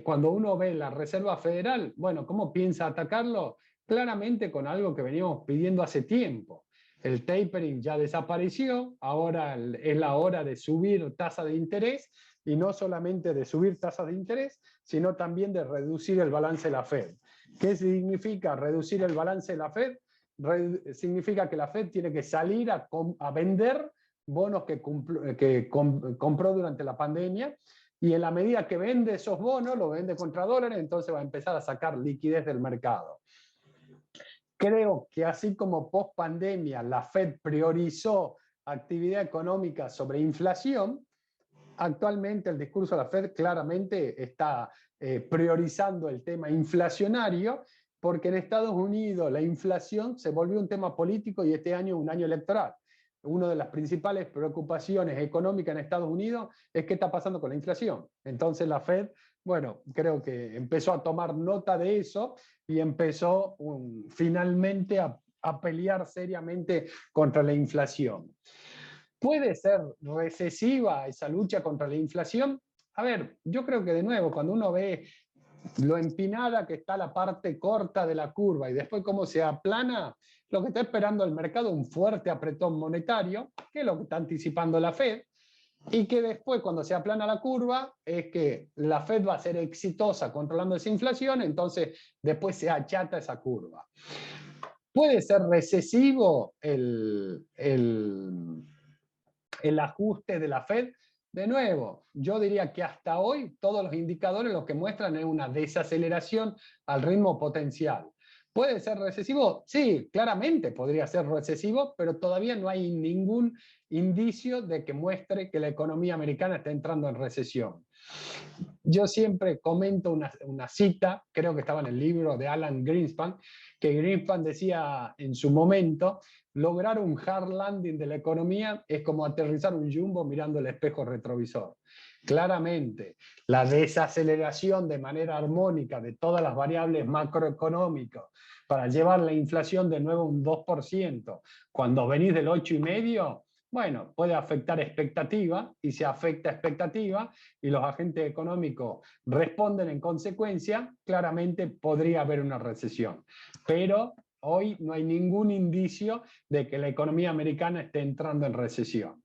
cuando uno ve la Reserva Federal, bueno, cómo piensa atacarlo? Claramente con algo que veníamos pidiendo hace tiempo. El tapering ya desapareció, ahora es la hora de subir tasa de interés, y no solamente de subir tasas de interés, sino también de reducir el balance de la Fed. ¿Qué significa reducir el balance de la Fed? Significa que la Fed tiene que salir a vender bonos que compró durante la pandemia, y en la medida que vende esos bonos, lo vende contra dólares, entonces va a empezar a sacar liquidez del mercado. Creo que así como post pandemia la Fed priorizó actividad económica sobre inflación, actualmente el discurso de la Fed claramente está priorizando el tema inflacionario, porque en Estados Unidos la inflación se volvió un tema político y este año es un año electoral. Una de las principales preocupaciones económicas en Estados Unidos es qué está pasando con la inflación. Entonces la Fed, bueno, creo que empezó a tomar nota de eso y empezó finalmente a pelear seriamente contra la inflación. ¿Puede ser recesiva esa lucha contra la inflación? A ver, yo creo que de nuevo, cuando uno ve lo empinada que está la parte corta de la curva y después cómo se aplana, lo que está esperando el mercado un fuerte apretón monetario, que es lo que está anticipando la Fed, y que después cuando se aplana la curva es que la Fed va a ser exitosa controlando esa inflación, entonces después se achata esa curva. Puede ser recesivo el ajuste de la Fed. De nuevo, yo diría que hasta hoy todos los indicadores lo que muestran es una desaceleración al ritmo potencial. ¿Puede ser recesivo? Sí, claramente podría ser recesivo, pero todavía no hay ningún indicio de que muestre que la economía americana está entrando en recesión. Yo siempre comento una cita, creo que estaba en el libro de Alan Greenspan, que Greenspan decía en su momento: lograr un hard landing de la economía es como aterrizar un jumbo mirando el espejo retrovisor. Claramente, la desaceleración de manera armónica de todas las variables macroeconómicas para llevar la inflación de nuevo a un 2%, cuando venís del 8,5%, bueno, puede afectar expectativa, y si afecta expectativa y los agentes económicos responden en consecuencia, claramente podría haber una recesión. Pero hoy no hay ningún indicio de que la economía americana esté entrando en recesión.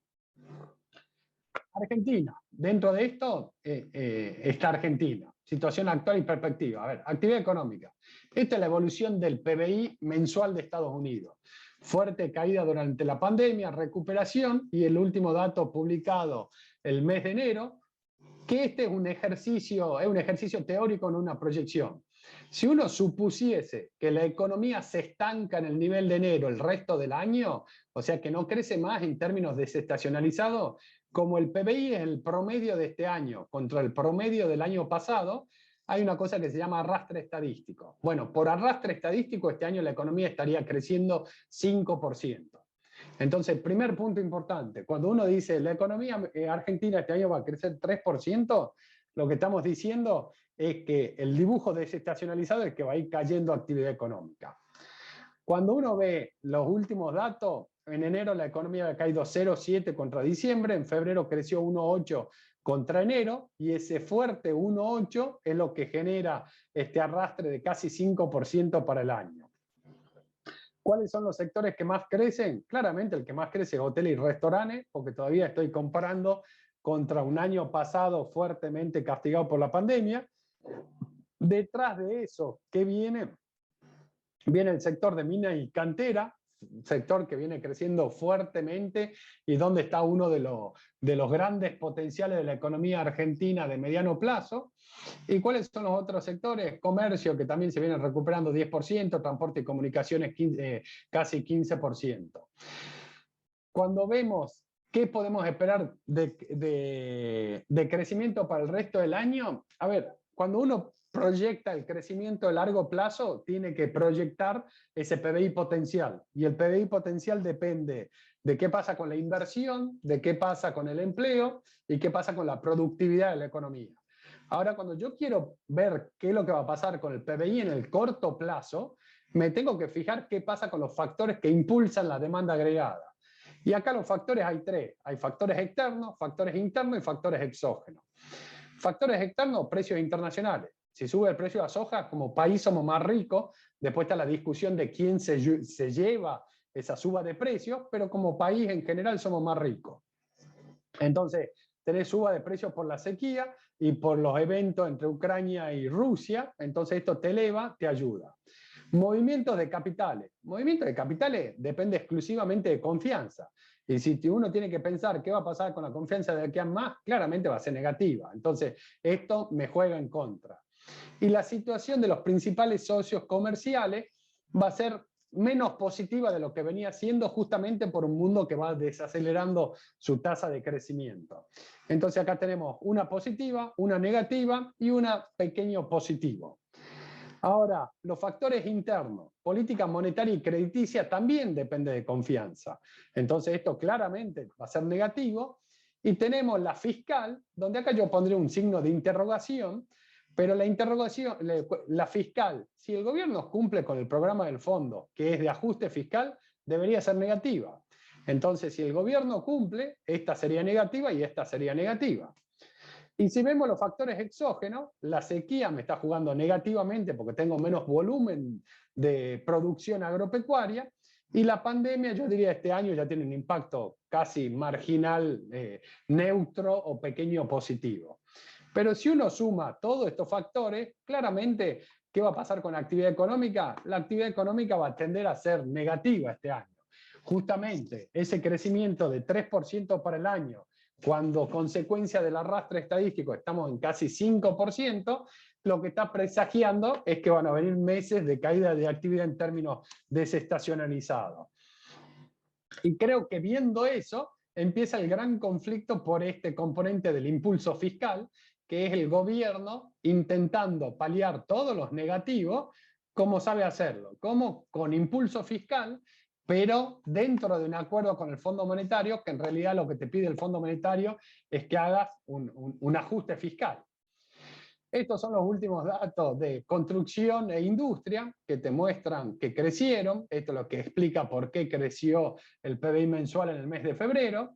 Argentina, dentro de esto está Argentina, situación actual y perspectiva. A ver, actividad económica. Esta es la evolución del PBI mensual de Estados Unidos. Fuerte caída durante la pandemia, recuperación, y el último dato publicado el mes de enero, que este es un ejercicio teórico, no una proyección. Si uno supusiese que la economía se estanca en el nivel de enero el resto del año, o sea que no crece más en términos desestacionalizados, como el PBI es el promedio de este año contra el promedio del año pasado, hay una cosa que se llama arrastre estadístico. Bueno, por arrastre estadístico este año la economía estaría creciendo 5%. Entonces, primer punto importante, cuando uno dice la economía argentina este año va a crecer 3%, lo que estamos diciendo es que el dibujo desestacionalizado es que va a ir cayendo actividad económica. Cuando uno ve los últimos datos, en enero la economía ha caído 0,7 contra diciembre, en febrero creció 1,8 contra enero, y ese fuerte 1,8 es lo que genera este arrastre de casi 5% para el año. ¿Cuáles son los sectores que más crecen? Claramente el que más crece es hoteles y restaurantes, porque todavía estoy comparando contra un año pasado fuertemente castigado por la pandemia. Detrás de eso, ¿qué viene? Viene el sector de mina y cantera, sector que viene creciendo fuertemente y donde está uno de los grandes potenciales de la economía argentina de mediano plazo. ¿Y cuáles son los otros sectores? Comercio, que también se viene recuperando 10%, transporte y comunicaciones casi 15%. Cuando vemos qué podemos esperar de crecimiento para el resto del año, a ver, cuando uno proyecta el crecimiento a largo plazo, tiene que proyectar ese PBI potencial. Y el PBI potencial depende de qué pasa con la inversión, de qué pasa con el empleo y qué pasa con la productividad de la economía. Ahora, cuando yo quiero ver qué es lo que va a pasar con el PBI en el corto plazo, me tengo que fijar qué pasa con los factores que impulsan la demanda agregada. Y acá los factores hay tres. Hay factores externos, factores internos y factores exógenos. Factores externos, precios internacionales. Si sube el precio de la soja, como país somos más ricos. Después está la discusión de quién se lleva esa suba de precios, pero como país en general somos más ricos. Entonces, tenés suba de precios por la sequía y por los eventos entre Ucrania y Rusia. Entonces esto te eleva, te ayuda. Movimientos de capitales. Movimientos de capitales depende exclusivamente de confianza. Y si uno tiene que pensar qué va a pasar con la confianza de aquí a más, claramente va a ser negativa. Entonces, esto me juega en contra. Y la situación de los principales socios comerciales va a ser menos positiva de lo que venía siendo, justamente por un mundo que va desacelerando su tasa de crecimiento. Entonces acá tenemos una positiva, una negativa y una pequeño positivo. Ahora, los factores internos, política monetaria y crediticia también depende de confianza. Entonces esto claramente va a ser negativo. Y tenemos la fiscal, donde acá yo pondré un signo de interrogación, pero la fiscal, si el gobierno cumple con el programa del fondo, que es de ajuste fiscal, debería ser negativa. Entonces, si el gobierno cumple, esta sería negativa y esta sería negativa. Y si vemos los factores exógenos, la sequía me está jugando negativamente porque tengo menos volumen de producción agropecuaria, y la pandemia, yo diría, este año ya tiene un impacto casi marginal, neutro o pequeño positivo. Pero si uno suma todos estos factores, claramente, ¿qué va a pasar con la actividad económica? La actividad económica va a tender a ser negativa este año. Justamente ese crecimiento de 3% para el año, cuando consecuencia del arrastre estadístico estamos en casi 5%, lo que está presagiando es que van a venir meses de caída de actividad en términos desestacionalizados. Y creo que viendo eso, empieza el gran conflicto por este componente del impulso fiscal, que es el gobierno intentando paliar todos los negativos, ¿cómo sabe hacerlo? ¿Cómo? Con impulso fiscal, pero dentro de un acuerdo con el Fondo Monetario, que en realidad lo que te pide el Fondo Monetario es que hagas un ajuste fiscal. Estos son los últimos datos de construcción e industria que te muestran que crecieron. Esto es lo que explica por qué creció el PBI mensual en el mes de febrero.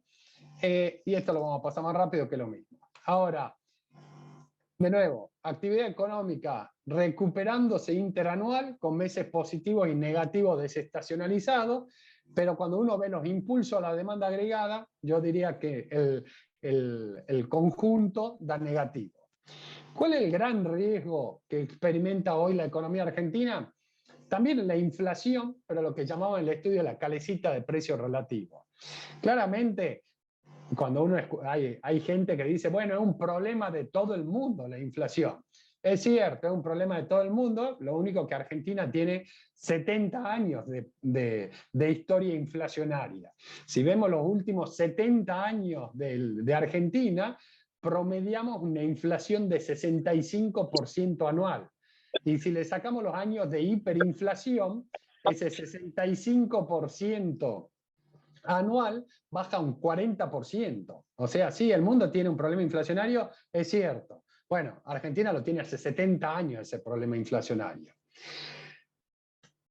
Y esto lo vamos a pasar más rápido que lo mismo. Ahora, de nuevo, actividad económica recuperándose interanual con meses positivos y negativos desestacionalizados, pero cuando uno ve los impulsos a la demanda agregada, yo diría que el conjunto da negativo. ¿Cuál es el gran riesgo que experimenta hoy la economía argentina? También la inflación, pero lo que llamaba en el estudio la calecita de precios relativos. Claramente, cuando hay gente que dice, bueno, es un problema de todo el mundo la inflación. Es cierto, es un problema de todo el mundo, lo único que Argentina tiene 70 años de historia inflacionaria. Si vemos los últimos 70 años de Argentina, promediamos una inflación de 65% anual. Y si le sacamos los años de hiperinflación, ese 65% anual baja un 40%. O sea, sí, el mundo tiene un problema inflacionario, es cierto. Bueno, Argentina lo tiene hace 70 años ese problema inflacionario.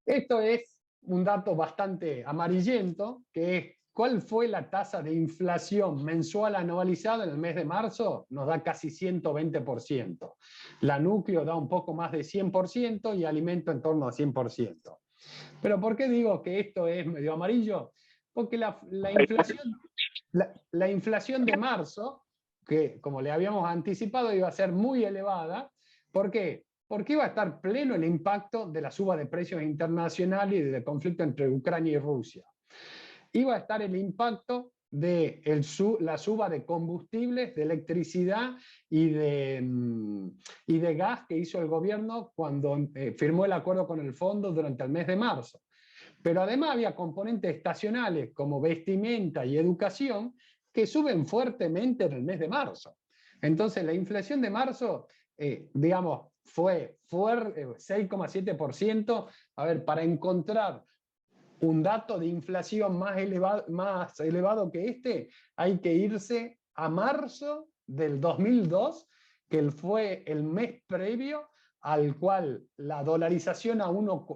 Esto es un dato bastante amarillento, que es ¿cuál fue la tasa de inflación mensual anualizada en el mes de marzo? Nos da casi 120%. La núcleo da un poco más de 100% y alimento en torno a 100%. Pero ¿por qué digo que esto es medio amarillo? Porque la inflación de marzo, que como le habíamos anticipado iba a ser muy elevada, ¿por qué? Porque iba a estar pleno el impacto de la suba de precios internacionales y del conflicto entre Ucrania y Rusia. Iba a estar el impacto de la suba de combustibles, de electricidad y de gas que hizo el gobierno cuando firmó el acuerdo con el fondo durante el mes de marzo. Pero además había componentes estacionales como vestimenta y educación que suben fuertemente en el mes de marzo. Entonces la inflación de marzo, digamos, fue 6,7%. A ver, para encontrar un dato de inflación más elevado que este, hay que irse a marzo del 2002, que fue el mes previo al cual la dolarización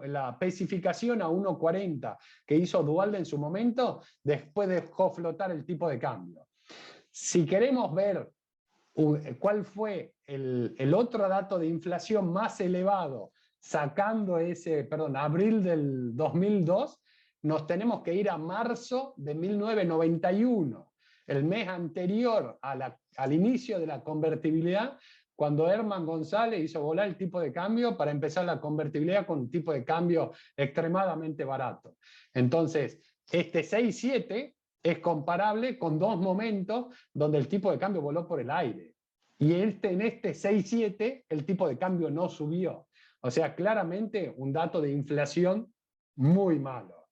la pesificación a 1,40 que hizo Duhalde en su momento, después dejó flotar el tipo de cambio. Si queremos ver cuál fue el otro dato de inflación más elevado, sacando abril del 2002, nos tenemos que ir a marzo de 1991, el mes anterior al inicio de la convertibilidad, cuando Herman González hizo volar el tipo de cambio para empezar la convertibilidad con un tipo de cambio extremadamente barato. Entonces, este 6,7 es comparable con dos momentos donde el tipo de cambio voló por el aire. Y en este 6,7 el tipo de cambio no subió. O sea, claramente un dato de inflación muy malo.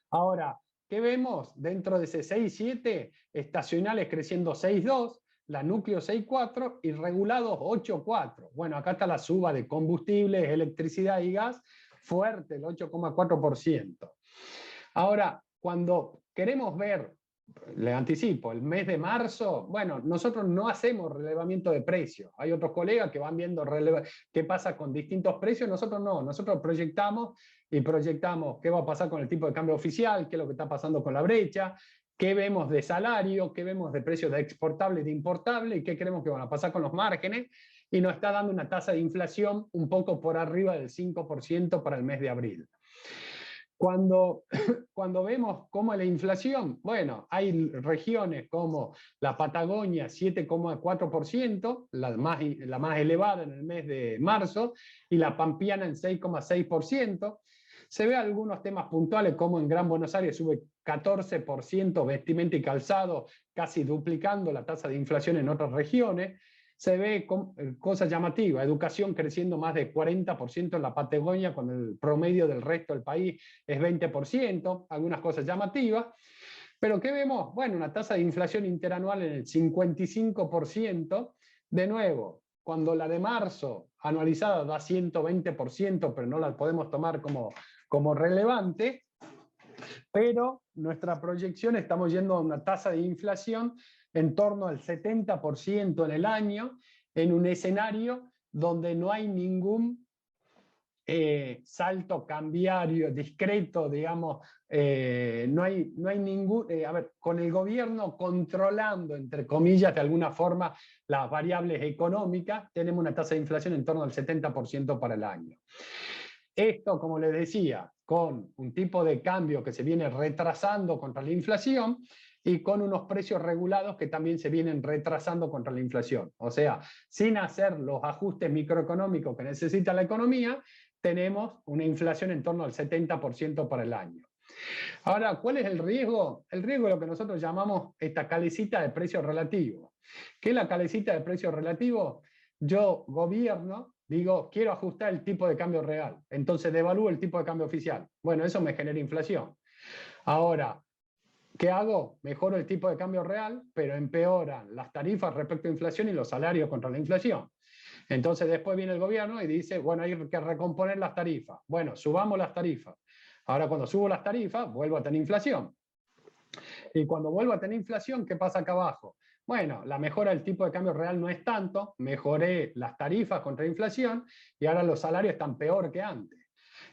Ahora, ¿qué vemos? Dentro de ese 6,7, estacionales creciendo 6,2, la núcleo 6,4 y regulados 8,4. Bueno, acá está la suba de combustibles, electricidad y gas, fuerte, el 8,4%. Ahora, cuando queremos ver, le anticipo, el mes de marzo, bueno, nosotros no hacemos relevamiento de precios. Hay otros colegas que van viendo qué pasa con distintos precios, nosotros no, nosotros proyectamos qué va a pasar con el tipo de cambio oficial, qué es lo que está pasando con la brecha, qué vemos de salario, qué vemos de precios de exportable y de importable, y qué creemos que van a pasar con los márgenes, y nos está dando una tasa de inflación un poco por arriba del 5% para el mes de abril. Cuando vemos cómo la inflación, bueno, hay regiones como la Patagonia, 7,4%, la más elevada en el mes de marzo, y la Pampeana en 6,6%. Se ve algunos temas puntuales, como en Gran Buenos Aires sube 14% vestimenta y calzado, casi duplicando la tasa de inflación en otras regiones. Se ve cosas llamativas, educación creciendo más de 40% en la Patagonia, cuando el promedio del resto del país es 20%, algunas cosas llamativas. Pero ¿qué vemos? Bueno, una tasa de inflación interanual en el 55%, de nuevo, cuando la de marzo anualizada da 120%, pero no la podemos tomar como relevante, pero nuestra proyección estamos yendo a una tasa de inflación en torno al 70% en el año, en un escenario donde no hay ningún salto cambiario discreto, digamos, no hay ningún, con el gobierno controlando, entre comillas, de alguna forma, las variables económicas, tenemos una tasa de inflación en torno al 70% para el año. Esto, como les decía, con un tipo de cambio que se viene retrasando contra la inflación y con unos precios regulados que también se vienen retrasando contra la inflación. O sea, sin hacer los ajustes microeconómicos que necesita la economía, tenemos una inflación en torno al 70% para el año. Ahora, ¿cuál es el riesgo? El riesgo es lo que nosotros llamamos esta calecita de precio relativo. ¿Qué es la calecita de precio relativo? Yo, gobierno, digo, quiero ajustar el tipo de cambio real, entonces devalúo el tipo de cambio oficial. Bueno, eso me genera inflación. Ahora, ¿qué hago? Mejoro el tipo de cambio real, pero empeoran las tarifas respecto a inflación y los salarios contra la inflación. Entonces después viene el gobierno y dice, bueno, hay que recomponer las tarifas. Bueno, subamos las tarifas. Ahora cuando subo las tarifas, vuelvo a tener inflación. Y cuando vuelvo a tener inflación, ¿qué pasa acá abajo? Bueno, la mejora del tipo de cambio real no es tanto, mejoré las tarifas contra inflación y ahora los salarios están peor que antes.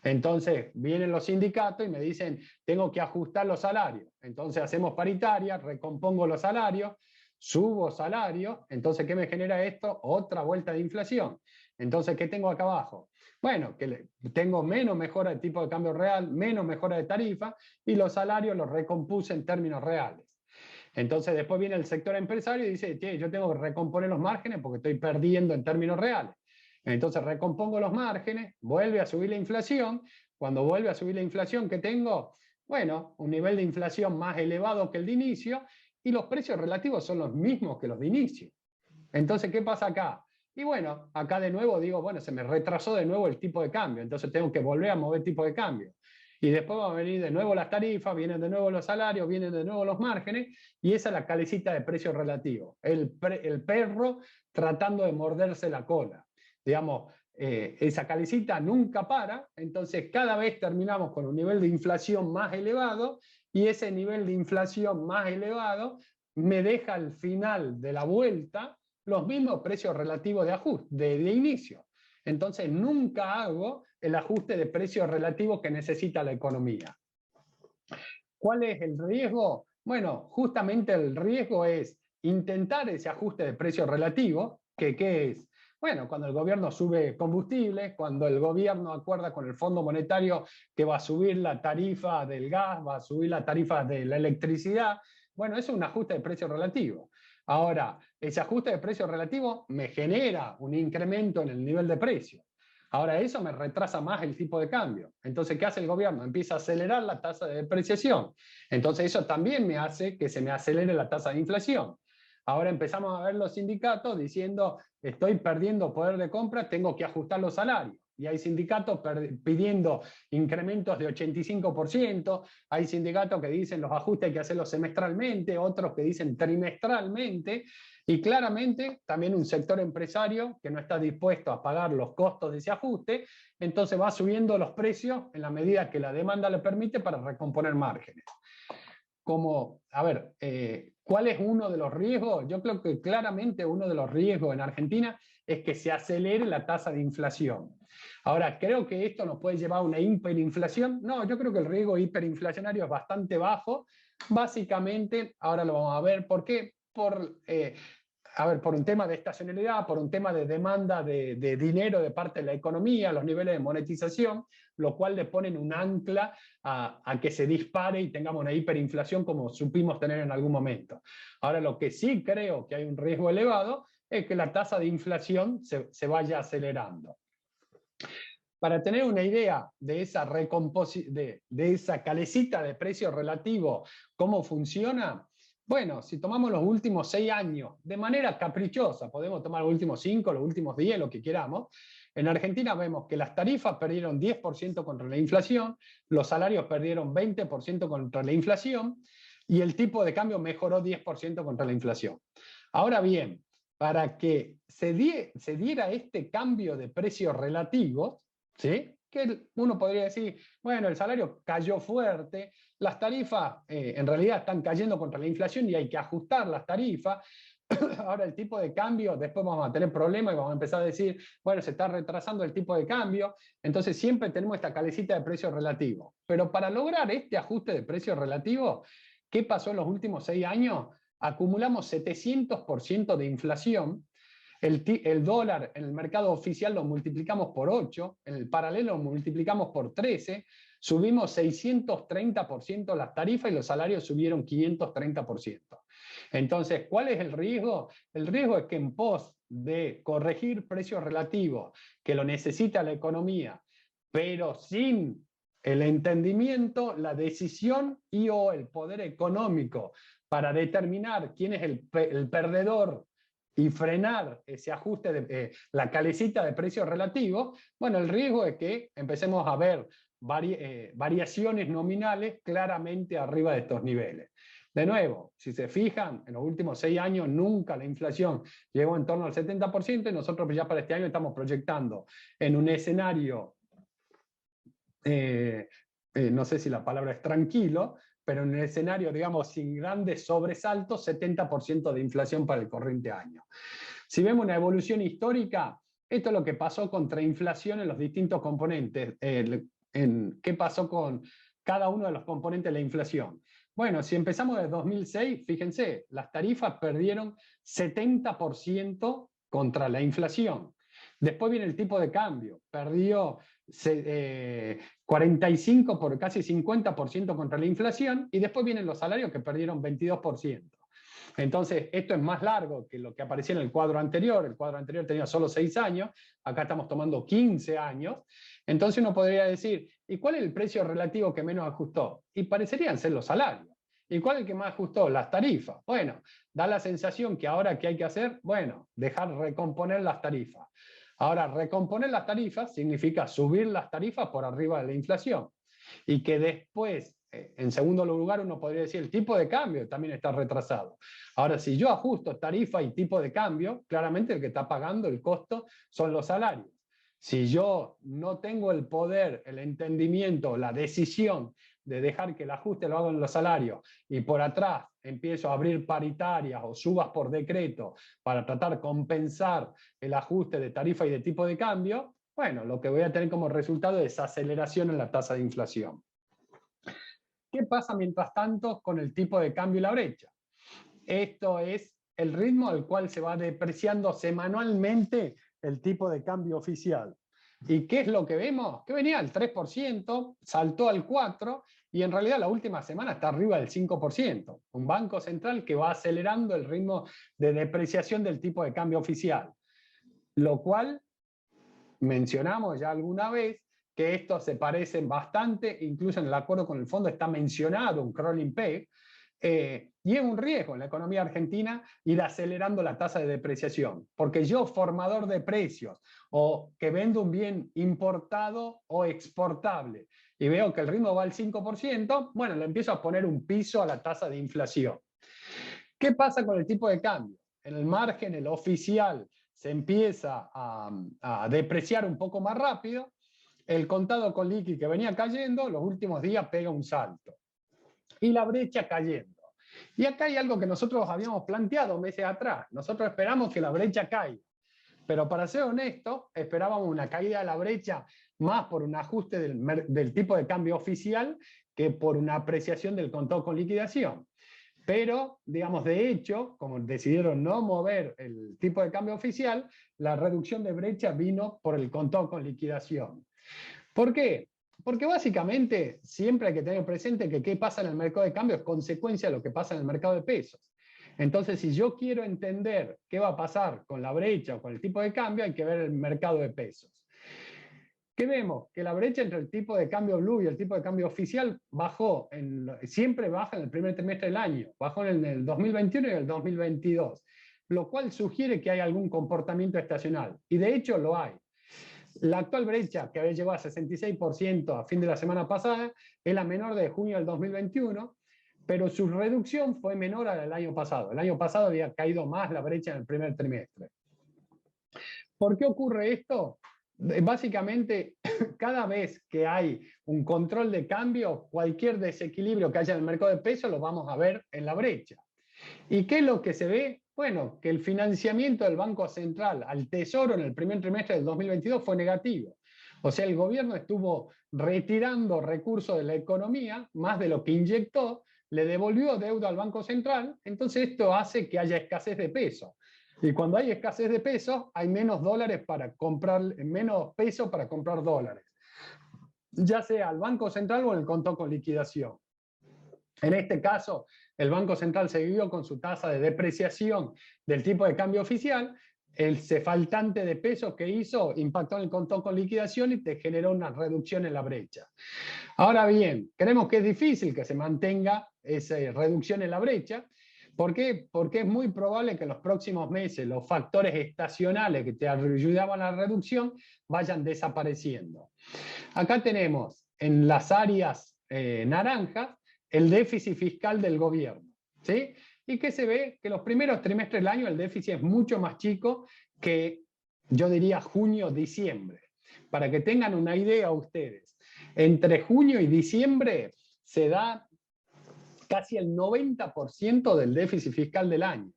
Entonces vienen los sindicatos y me dicen, tengo que ajustar los salarios. Entonces hacemos paritaria, recompongo los salarios, subo salarios. Entonces, ¿qué me genera esto? Otra vuelta de inflación. Entonces, ¿qué tengo acá abajo? Bueno, que tengo menos mejora de tipo de cambio real, menos mejora de tarifa y los salarios los recompuse en términos reales. Entonces después viene el sector empresario y dice, yo tengo que recomponer los márgenes porque estoy perdiendo en términos reales. Entonces recompongo los márgenes, vuelve a subir la inflación. Cuando vuelve a subir la inflación, ¿qué tengo? Bueno, un nivel de inflación más elevado que el de inicio y los precios relativos son los mismos que los de inicio. Entonces, ¿qué pasa acá? Y bueno, acá de nuevo digo, bueno, se me retrasó de nuevo el tipo de cambio, entonces tengo que volver a mover el tipo de cambio. Y después van a venir de nuevo las tarifas, vienen de nuevo los salarios, vienen de nuevo los márgenes, y esa es la calecita de precio relativo. El perro tratando de morderse la cola. Digamos, esa calecita nunca para, entonces cada vez terminamos con un nivel de inflación más elevado, y ese nivel de inflación más elevado me deja al final de la vuelta los mismos precios relativos de ajuste, de inicio. Entonces nunca hago el ajuste de precios relativos que necesita la economía. ¿Cuál es el riesgo? Bueno, justamente el riesgo es intentar ese ajuste de precios relativos, que ¿qué es? Bueno, cuando el gobierno sube combustible, cuando el gobierno acuerda con el Fondo Monetario que va a subir la tarifa del gas, va a subir la tarifa de la electricidad, bueno, eso es un ajuste de precio relativo. Ahora, ese ajuste de precio relativo me genera un incremento en el nivel de precio. Ahora, eso me retrasa más el tipo de cambio. Entonces, ¿qué hace el gobierno? Empieza a acelerar la tasa de depreciación. Entonces, eso también me hace que se me acelere la tasa de inflación. Ahora empezamos a ver los sindicatos diciendo, estoy perdiendo poder de compra, tengo que ajustar los salarios. Y hay sindicatos pidiendo incrementos de 85%, hay sindicatos que dicen los ajustes hay que hacerlos semestralmente, otros que dicen trimestralmente, y claramente también un sector empresario que no está dispuesto a pagar los costos de ese ajuste, entonces va subiendo los precios en la medida que la demanda le permite para recomponer márgenes. ¿Cuál es uno de los riesgos? Yo creo que claramente uno de los riesgos en Argentina es que se acelere la tasa de inflación. Ahora, ¿creo que esto nos puede llevar a una hiperinflación? No, yo creo que el riesgo hiperinflacionario es bastante bajo, Básicamente, ahora lo vamos a ver, ¿por qué? Por un tema de estacionalidad, por un tema de demanda de dinero de parte de la economía, los niveles de monetización, lo cual le ponen un ancla a que se dispare y tengamos una hiperinflación como supimos tener en algún momento. Ahora, lo que sí creo que hay un riesgo elevado es que la tasa de inflación se vaya acelerando. Para tener una idea de esa calecita de precio relativo, cómo funciona, bueno, si tomamos los últimos 6 años de manera caprichosa, podemos tomar los últimos 5, los últimos 10, lo que queramos, en Argentina vemos que las tarifas perdieron 10% contra la inflación, los salarios perdieron 20% contra la inflación y el tipo de cambio mejoró 10% contra la inflación. Ahora bien, para que se diera este cambio de precios relativos, ¿sí? Que uno podría decir, bueno, el salario cayó fuerte, las tarifas en realidad están cayendo contra la inflación y hay que ajustar las tarifas. Ahora el tipo de cambio, después vamos a tener problemas y vamos a empezar a decir, bueno, se está retrasando el tipo de cambio, entonces siempre tenemos esta calecita de precios relativos. Pero para lograr este ajuste de precios relativos, ¿qué pasó en los últimos 6 años? Acumulamos 700% de inflación. El dólar en el mercado oficial lo multiplicamos por 8, en el paralelo lo multiplicamos por 13, subimos 630% las tarifas y los salarios subieron 530%. Entonces, ¿cuál es el riesgo? El riesgo es que en pos de corregir precios relativos, que lo necesita la economía, pero sin el entendimiento, la decisión y o el poder económico para determinar quién es el perdedor y frenar ese ajuste de la calecita de precios relativos, bueno, el riesgo es que empecemos a ver variaciones nominales claramente arriba de estos niveles. De nuevo, si se fijan, en los últimos 6 años nunca la inflación llegó en torno al 70% y nosotros ya para este año estamos proyectando en un escenario, no sé si la palabra es tranquilo, pero en el escenario, digamos, sin grandes sobresaltos, 70% de inflación para el corriente año. Si vemos una evolución histórica, esto es lo que pasó contra inflación en los distintos componentes. ¿Qué pasó con cada uno de los componentes de la inflación? Bueno, si empezamos desde 2006, fíjense, las tarifas perdieron 70% contra la inflación. Después viene el tipo de cambio, perdió 45 por casi 50% contra la inflación, y después vienen los salarios que perdieron 22%. Entonces, esto es más largo que lo que aparecía en el cuadro anterior tenía solo 6 años, acá estamos tomando 15 años, entonces uno podría decir, ¿y cuál es el precio relativo que menos ajustó? Y parecerían ser los salarios. ¿Y cuál es el que más ajustó? Las tarifas. Bueno, da la sensación que ahora ¿qué hay que hacer? Bueno, dejar recomponer las tarifas. Ahora, recomponer las tarifas significa subir las tarifas por arriba de la inflación. Y que después, en segundo lugar, uno podría decir el tipo de cambio también está retrasado. Ahora, si yo ajusto tarifa y tipo de cambio, claramente el que está pagando el costo son los salarios. Si yo no tengo el poder, el entendimiento, la decisión de dejar que el ajuste lo hagan los salarios y por atrás empiezo a abrir paritarias o subas por decreto para tratar de compensar el ajuste de tarifa y de tipo de cambio, bueno, lo que voy a tener como resultado es aceleración en la tasa de inflación. ¿Qué pasa mientras tanto con el tipo de cambio y la brecha? Esto es el ritmo al cual se va depreciando semanalmente el tipo de cambio oficial. ¿Y qué es lo que vemos? Que venía al 3%, saltó al 4% y en realidad la última semana está arriba del 5%. Un banco central que va acelerando el ritmo de depreciación del tipo de cambio oficial. Lo cual mencionamos ya alguna vez que estos se parecen bastante, incluso en el acuerdo con el fondo está mencionado un crawling peg, y es un riesgo en la economía argentina ir acelerando la tasa de depreciación, porque yo, formador de precios, o que vendo un bien importado o exportable, y veo que el ritmo va al 5%, bueno, le empiezo a poner un piso a la tasa de inflación. ¿Qué pasa con el tipo de cambio? En el margen, el oficial, se empieza a depreciar un poco más rápido, el contado con liqui que venía cayendo, los últimos días pega un salto. Y la brecha cayendo. Y acá hay algo que nosotros habíamos planteado meses atrás. Nosotros esperamos que la brecha caiga. Pero para ser honesto, esperábamos una caída de la brecha más por un ajuste del tipo de cambio oficial que por una apreciación del contado con liquidación. Pero, digamos, de hecho, como decidieron no mover el tipo de cambio oficial, la reducción de brecha vino por el contado con liquidación. ¿Por qué? Porque básicamente siempre hay que tener presente que qué pasa en el mercado de cambio es consecuencia de lo que pasa en el mercado de pesos. Entonces, si yo quiero entender qué va a pasar con la brecha o con el tipo de cambio, hay que ver el mercado de pesos. ¿Qué vemos? Que la brecha entre el tipo de cambio blue y el tipo de cambio oficial bajó, siempre baja en el primer trimestre del año, bajó en el 2021 y el 2022, lo cual sugiere que hay algún comportamiento estacional, y de hecho lo hay. La actual brecha, que había llegado a 66% a fin de la semana pasada, es la menor de junio del 2021, pero su reducción fue menor a la del año pasado. El año pasado había caído más la brecha en el primer trimestre. ¿Por qué ocurre esto? Básicamente, cada vez que hay un control de cambio, cualquier desequilibrio que haya en el mercado de pesos lo vamos a ver en la brecha. ¿Y qué es lo que se ve? Bueno, que el financiamiento del Banco Central al Tesoro en el primer trimestre del 2022 fue negativo. O sea, el gobierno estuvo retirando recursos de la economía, más de lo que inyectó, le devolvió deuda al Banco Central, entonces esto hace que haya escasez de peso. Y cuando hay escasez de pesos, hay menos dólares para comprar, menos peso para comprar dólares, ya sea al Banco Central o en el contado con liquidación. En este caso, el Banco Central siguió con su tasa de depreciación del tipo de cambio oficial. El faltante de pesos que hizo impactó en el contado con liquidación y te generó una reducción en la brecha. Ahora bien, creemos que es difícil que se mantenga esa reducción en la brecha. ¿Por qué? Porque es muy probable que en los próximos meses los factores estacionales que te ayudaban a la reducción vayan desapareciendo. Acá tenemos en las áreas naranjas el déficit fiscal del gobierno, ¿sí? Y que se ve que los primeros trimestres del año el déficit es mucho más chico que, yo diría, junio, diciembre. Para que tengan una idea ustedes, entre junio y diciembre se da casi el 90% del déficit fiscal del año.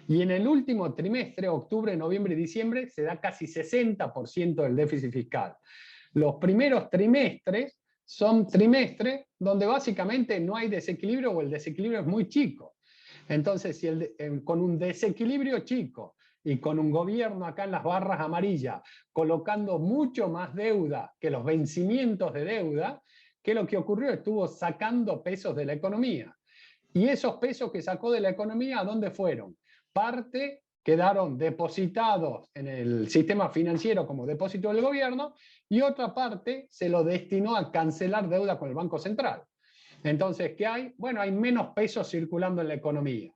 Y en el último trimestre, octubre, noviembre y diciembre, se da casi 60% del déficit fiscal. Los primeros trimestres son trimestres donde básicamente no hay desequilibrio o el desequilibrio es muy chico. Entonces, si con un desequilibrio chico y con un gobierno acá en las barras amarillas colocando mucho más deuda que los vencimientos de deuda, ¿qué es lo que ocurrió? Estuvo sacando pesos de la economía. Y esos pesos que sacó de la economía, ¿a dónde fueron? Parte quedaron depositados en el sistema financiero como depósito del gobierno y otra parte se lo destinó a cancelar deuda con el Banco Central. Entonces, ¿qué hay? Bueno, hay menos pesos circulando en la economía.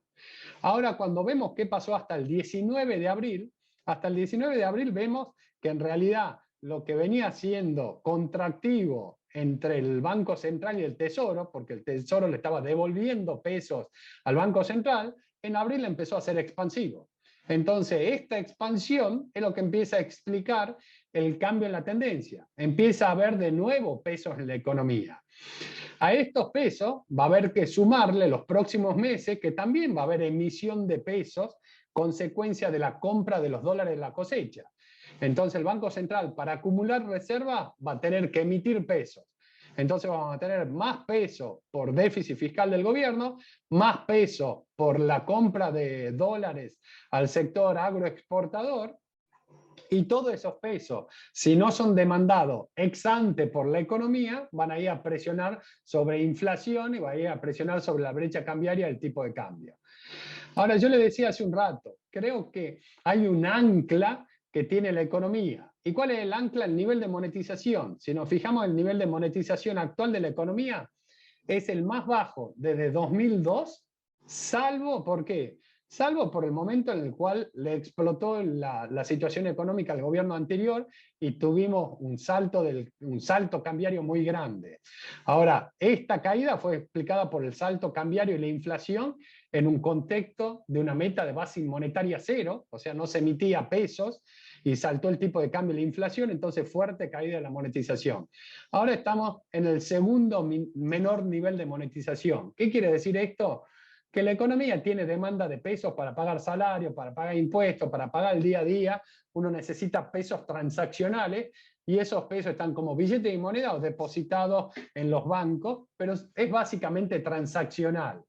Ahora, cuando vemos qué pasó hasta el 19 de abril, hasta el 19 de abril vemos que en realidad lo que venía siendo contractivo entre el Banco Central y el Tesoro, porque el Tesoro le estaba devolviendo pesos al Banco Central, en abril empezó a ser expansivo. Entonces, esta expansión es lo que empieza a explicar el cambio en la tendencia. Empieza a haber de nuevo pesos en la economía. A estos pesos va a haber que sumarle los próximos meses que también va a haber emisión de pesos, consecuencia de la compra de los dólares de la cosecha. Entonces el Banco Central, para acumular reservas, va a tener que emitir pesos. Entonces vamos a tener más peso por déficit fiscal del gobierno, más peso por la compra de dólares al sector agroexportador, y todos esos pesos, si no son demandados ex ante por la economía, van a ir a presionar sobre inflación y van a ir a presionar sobre la brecha cambiaria del tipo de cambio. Ahora, yo le decía hace un rato, creo que hay un ancla que tiene la economía. ¿Y cuál es el ancla? El nivel de monetización. Si nos fijamos, el nivel de monetización actual de la economía es el más bajo desde 2002, salvo, ¿por qué? Salvo por el momento en el cual le explotó la situación económica al gobierno anterior y tuvimos un salto cambiario muy grande. Ahora, esta caída fue explicada por el salto cambiario y la inflación en un contexto de una meta de base monetaria cero, o sea, no se emitía pesos y saltó el tipo de cambio y la inflación, entonces fuerte caída de la monetización. Ahora estamos en el segundo menor nivel de monetización. ¿Qué quiere decir esto? Que la economía tiene demanda de pesos para pagar salario, para pagar impuestos, para pagar el día a día. Uno necesita pesos transaccionales, y esos pesos están como billetes y moneda o depositados en los bancos, pero es básicamente transaccional.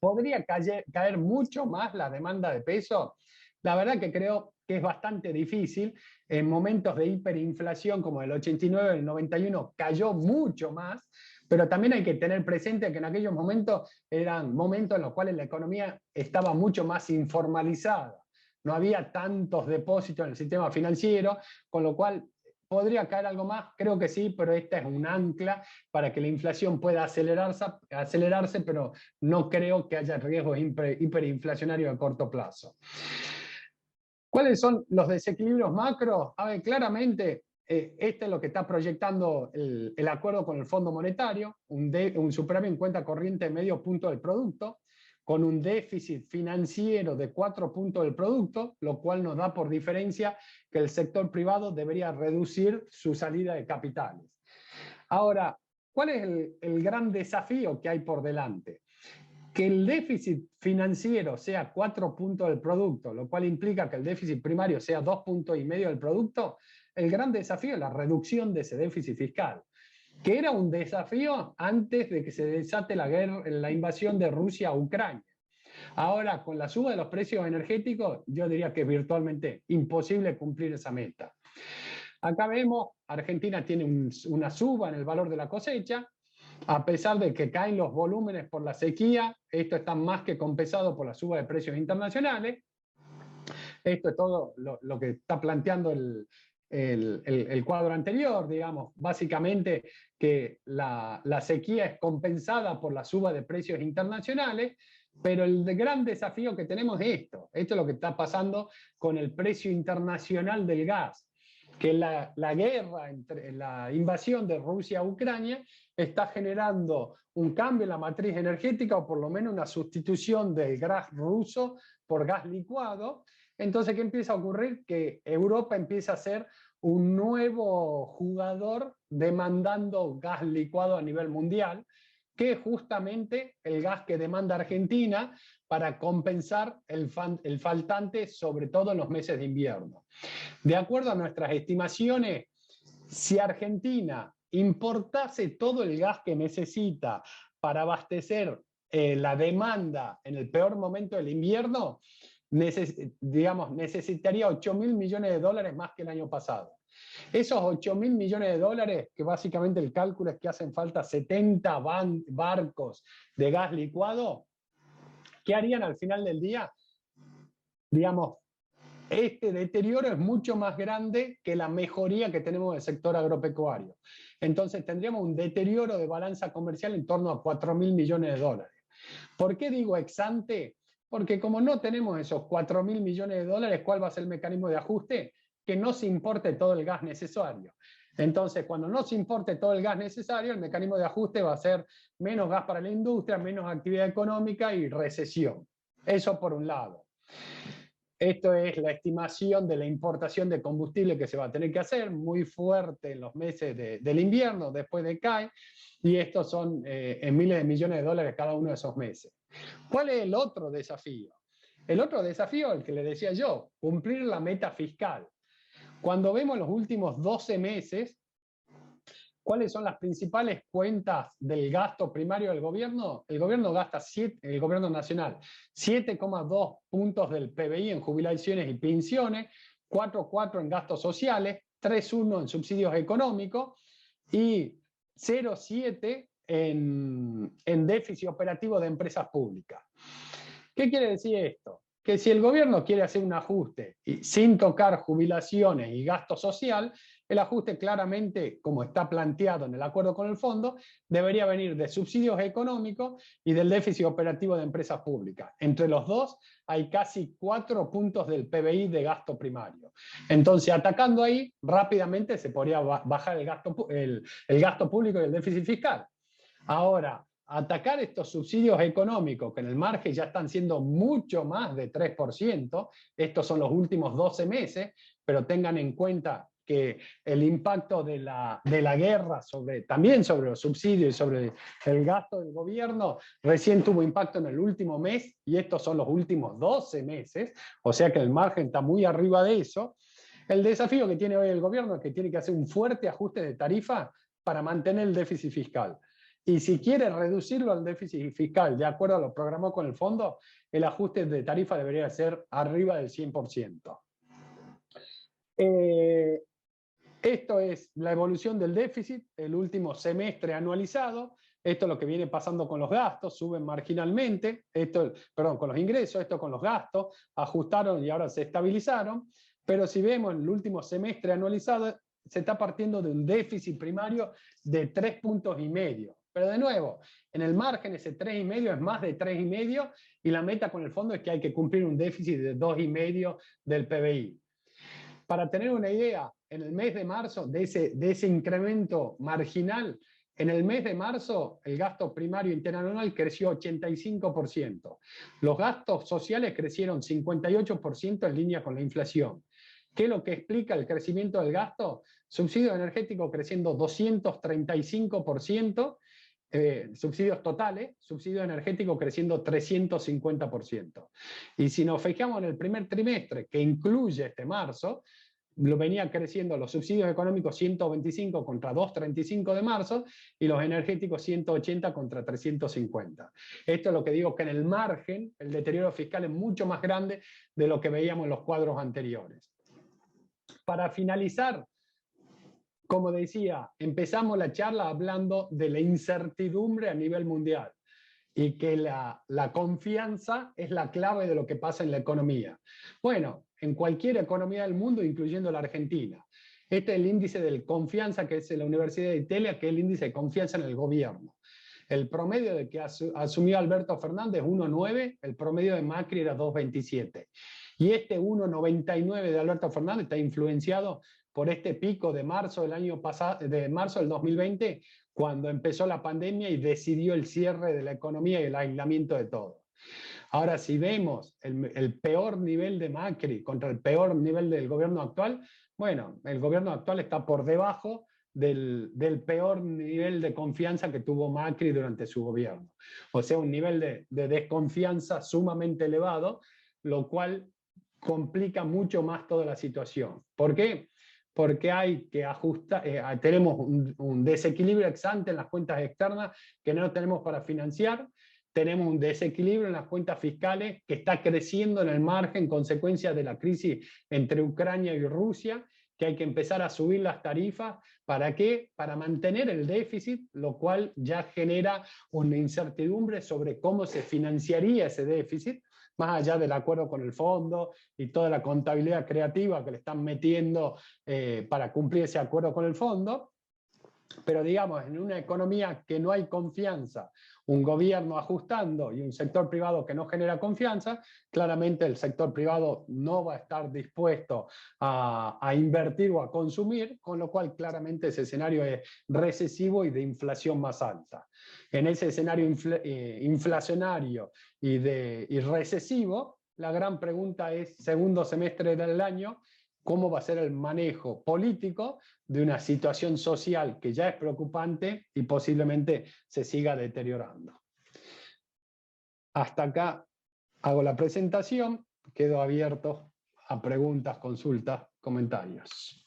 ¿Podría caer mucho más la demanda de peso? La verdad que creo que es bastante difícil. En momentos de hiperinflación como el 89, el 91 cayó mucho más, pero también hay que tener presente que en aquellos momentos eran momentos en los cuales la economía estaba mucho más informalizada. No había tantos depósitos en el sistema financiero, con lo cual ¿podría caer algo más? Creo que sí, pero esta es un ancla para que la inflación pueda acelerarse, pero no creo que haya riesgos hiperinflacionarios a corto plazo. ¿Cuáles son los desequilibrios macro? A ver, claramente, este es lo que está proyectando el acuerdo con el Fondo Monetario, un superávit en cuenta corriente de medio punto del producto, con un déficit financiero de 4 puntos del producto, lo cual nos da por diferencia que el sector privado debería reducir su salida de capitales. Ahora, ¿cuál es el gran desafío que hay por delante? Que el déficit financiero sea 4 puntos del producto, lo cual implica que el déficit primario sea 2,5 puntos del producto, el gran desafío es la reducción de ese déficit fiscal, que era un desafío antes de que se desate la invasión de Rusia a Ucrania. Ahora, con la suba de los precios energéticos, yo diría que es virtualmente imposible cumplir esa meta. Acá vemos, Argentina tiene una suba en el valor de la cosecha, a pesar de que caen los volúmenes por la sequía, esto está más que compensado por la suba de precios internacionales. Esto es todo lo que está planteando el cuadro anterior, digamos, básicamente que la sequía es compensada por la suba de precios internacionales, pero el gran desafío que tenemos es esto es lo que está pasando con el precio internacional del gas, que la guerra, la invasión de Rusia a Ucrania está generando un cambio en la matriz energética, o por lo menos una sustitución del gas ruso por gas licuado. Entonces, ¿qué empieza a ocurrir? Que Europa empieza a ser un nuevo jugador demandando gas licuado a nivel mundial, que es justamente el gas que demanda Argentina para compensar el faltante, sobre todo en los meses de invierno. De acuerdo a nuestras estimaciones, si Argentina importase todo el gas que necesita para abastecer la demanda en el peor momento del invierno, necesitaría 8.000 millones de dólares más que el año pasado. Esos 8.000 millones de dólares, que básicamente el cálculo es que hacen falta 70 barcos de gas licuado, ¿qué harían al final del día? Digamos, este deterioro es mucho más grande que la mejoría que tenemos en el sector agropecuario. Entonces tendríamos un deterioro de balanza comercial en torno a 4.000 millones de dólares. ¿Por qué digo ex ante? Porque como no tenemos esos 4.000 millones de dólares, ¿cuál va a ser el mecanismo de ajuste? Que no se importe todo el gas necesario. Entonces, cuando no se importe todo el gas necesario, el mecanismo de ajuste va a ser menos gas para la industria, menos actividad económica y recesión. Eso por un lado. Esto es la estimación de la importación de combustible que se va a tener que hacer, muy fuerte en los meses del invierno, después decae, y estos son en miles de millones de dólares cada uno de esos meses. ¿Cuál es el otro desafío? El otro desafío, el que le decía yo, cumplir la meta fiscal. Cuando vemos los últimos 12 meses, ¿cuáles son las principales cuentas del gasto primario del gobierno? El gobierno gasta, el gobierno nacional, 7,2 puntos del PBI en jubilaciones y pensiones, 4,4 en gastos sociales, 3,1 en subsidios económicos y 0,7 en déficit operativo de empresas públicas. ¿Qué quiere decir esto? Que si el gobierno quiere hacer un ajuste sin tocar jubilaciones y gasto social, el ajuste claramente, como está planteado en el acuerdo con el fondo, debería venir de subsidios económicos y del déficit operativo de empresas públicas. Entre los dos hay casi 4 puntos del PBI de gasto primario. Entonces, atacando ahí, rápidamente se podría bajar el gasto público y el déficit fiscal. Ahora, atacar estos subsidios económicos, que en el margen ya están siendo mucho más de 3%, estos son los últimos 12 meses, pero tengan en cuenta que el impacto de la guerra también sobre los subsidios y sobre el gasto del gobierno recién tuvo impacto en el último mes, y estos son los últimos 12 meses, o sea que el margen está muy arriba de eso. El desafío que tiene hoy el gobierno es que tiene que hacer un fuerte ajuste de tarifa para mantener el déficit fiscal. Y si quiere reducirlo al déficit fiscal, de acuerdo a lo programado con el fondo, el ajuste de tarifa debería ser arriba del 100%. Esto es la evolución del déficit, el último semestre anualizado. Esto es lo que viene pasando con los gastos, suben marginalmente, con los ingresos, esto con los gastos, ajustaron y ahora se estabilizaron. Pero si vemos el último semestre anualizado, se está partiendo de un déficit primario de 3,5 puntos. Pero de nuevo, en el margen ese 3,5 es más de 3,5 y la meta con el fondo es que hay que cumplir un déficit de 2,5 del PBI. Para tener una idea, en el mes de marzo, de ese incremento marginal, en el mes de marzo el gasto primario interanual creció 85%. Los gastos sociales crecieron 58% en línea con la inflación. ¿Qué es lo que explica el crecimiento del gasto? Subsidio energético creciendo 235%, subsidios totales, subsidio energético creciendo 350%. Y si nos fijamos en el primer trimestre, que incluye este marzo, lo venía creciendo los subsidios económicos 125 contra 235 de marzo y los energéticos 180 contra 350. Esto es lo que digo, que en el margen el deterioro fiscal es mucho más grande de lo que veíamos en los cuadros anteriores. Para finalizar, como decía, empezamos la charla hablando de la incertidumbre a nivel mundial y que la confianza es la clave de lo que pasa en la economía. Bueno, en cualquier economía del mundo, incluyendo la Argentina. Este es el índice de confianza que es en la Universidad de Italia, que es el índice de confianza en el gobierno. El promedio de que asumió Alberto Fernández es 1,9, el promedio de Macri era 2,27. Y este 1,99 de Alberto Fernández está influenciado por este pico de marzo del año pasado, de marzo del 2020, cuando empezó la pandemia y decidió el cierre de la economía y el aislamiento de todo. Ahora, si vemos el peor nivel de Macri contra el peor nivel del gobierno actual, bueno, el gobierno actual está por debajo del peor nivel de confianza que tuvo Macri durante su gobierno. O sea, un nivel de desconfianza sumamente elevado, lo cual complica mucho más toda la situación. ¿Por qué? Porque hay que ajustar, tenemos un desequilibrio ex ante en las cuentas externas que no tenemos para financiar, tenemos un desequilibrio en las cuentas fiscales que está creciendo en el margen en consecuencia de la crisis entre Ucrania y Rusia, que hay que empezar a subir las tarifas. ¿Para qué? Para mantener el déficit, lo cual ya genera una incertidumbre sobre cómo se financiaría ese déficit, más allá del acuerdo con el fondo y toda la contabilidad creativa que le están metiendo para cumplir ese acuerdo con el fondo. Pero digamos, en una economía que no hay confianza, un gobierno ajustando y un sector privado que no genera confianza, claramente el sector privado no va a estar dispuesto a invertir o a consumir, con lo cual claramente ese escenario es recesivo y de inflación más alta. En ese escenario inflacionario y recesivo, la gran pregunta es, segundo semestre del año, ¿cómo va a ser el manejo político de una situación social que ya es preocupante y posiblemente se siga deteriorando? Hasta acá hago la presentación, quedo abierto a preguntas, consultas, comentarios.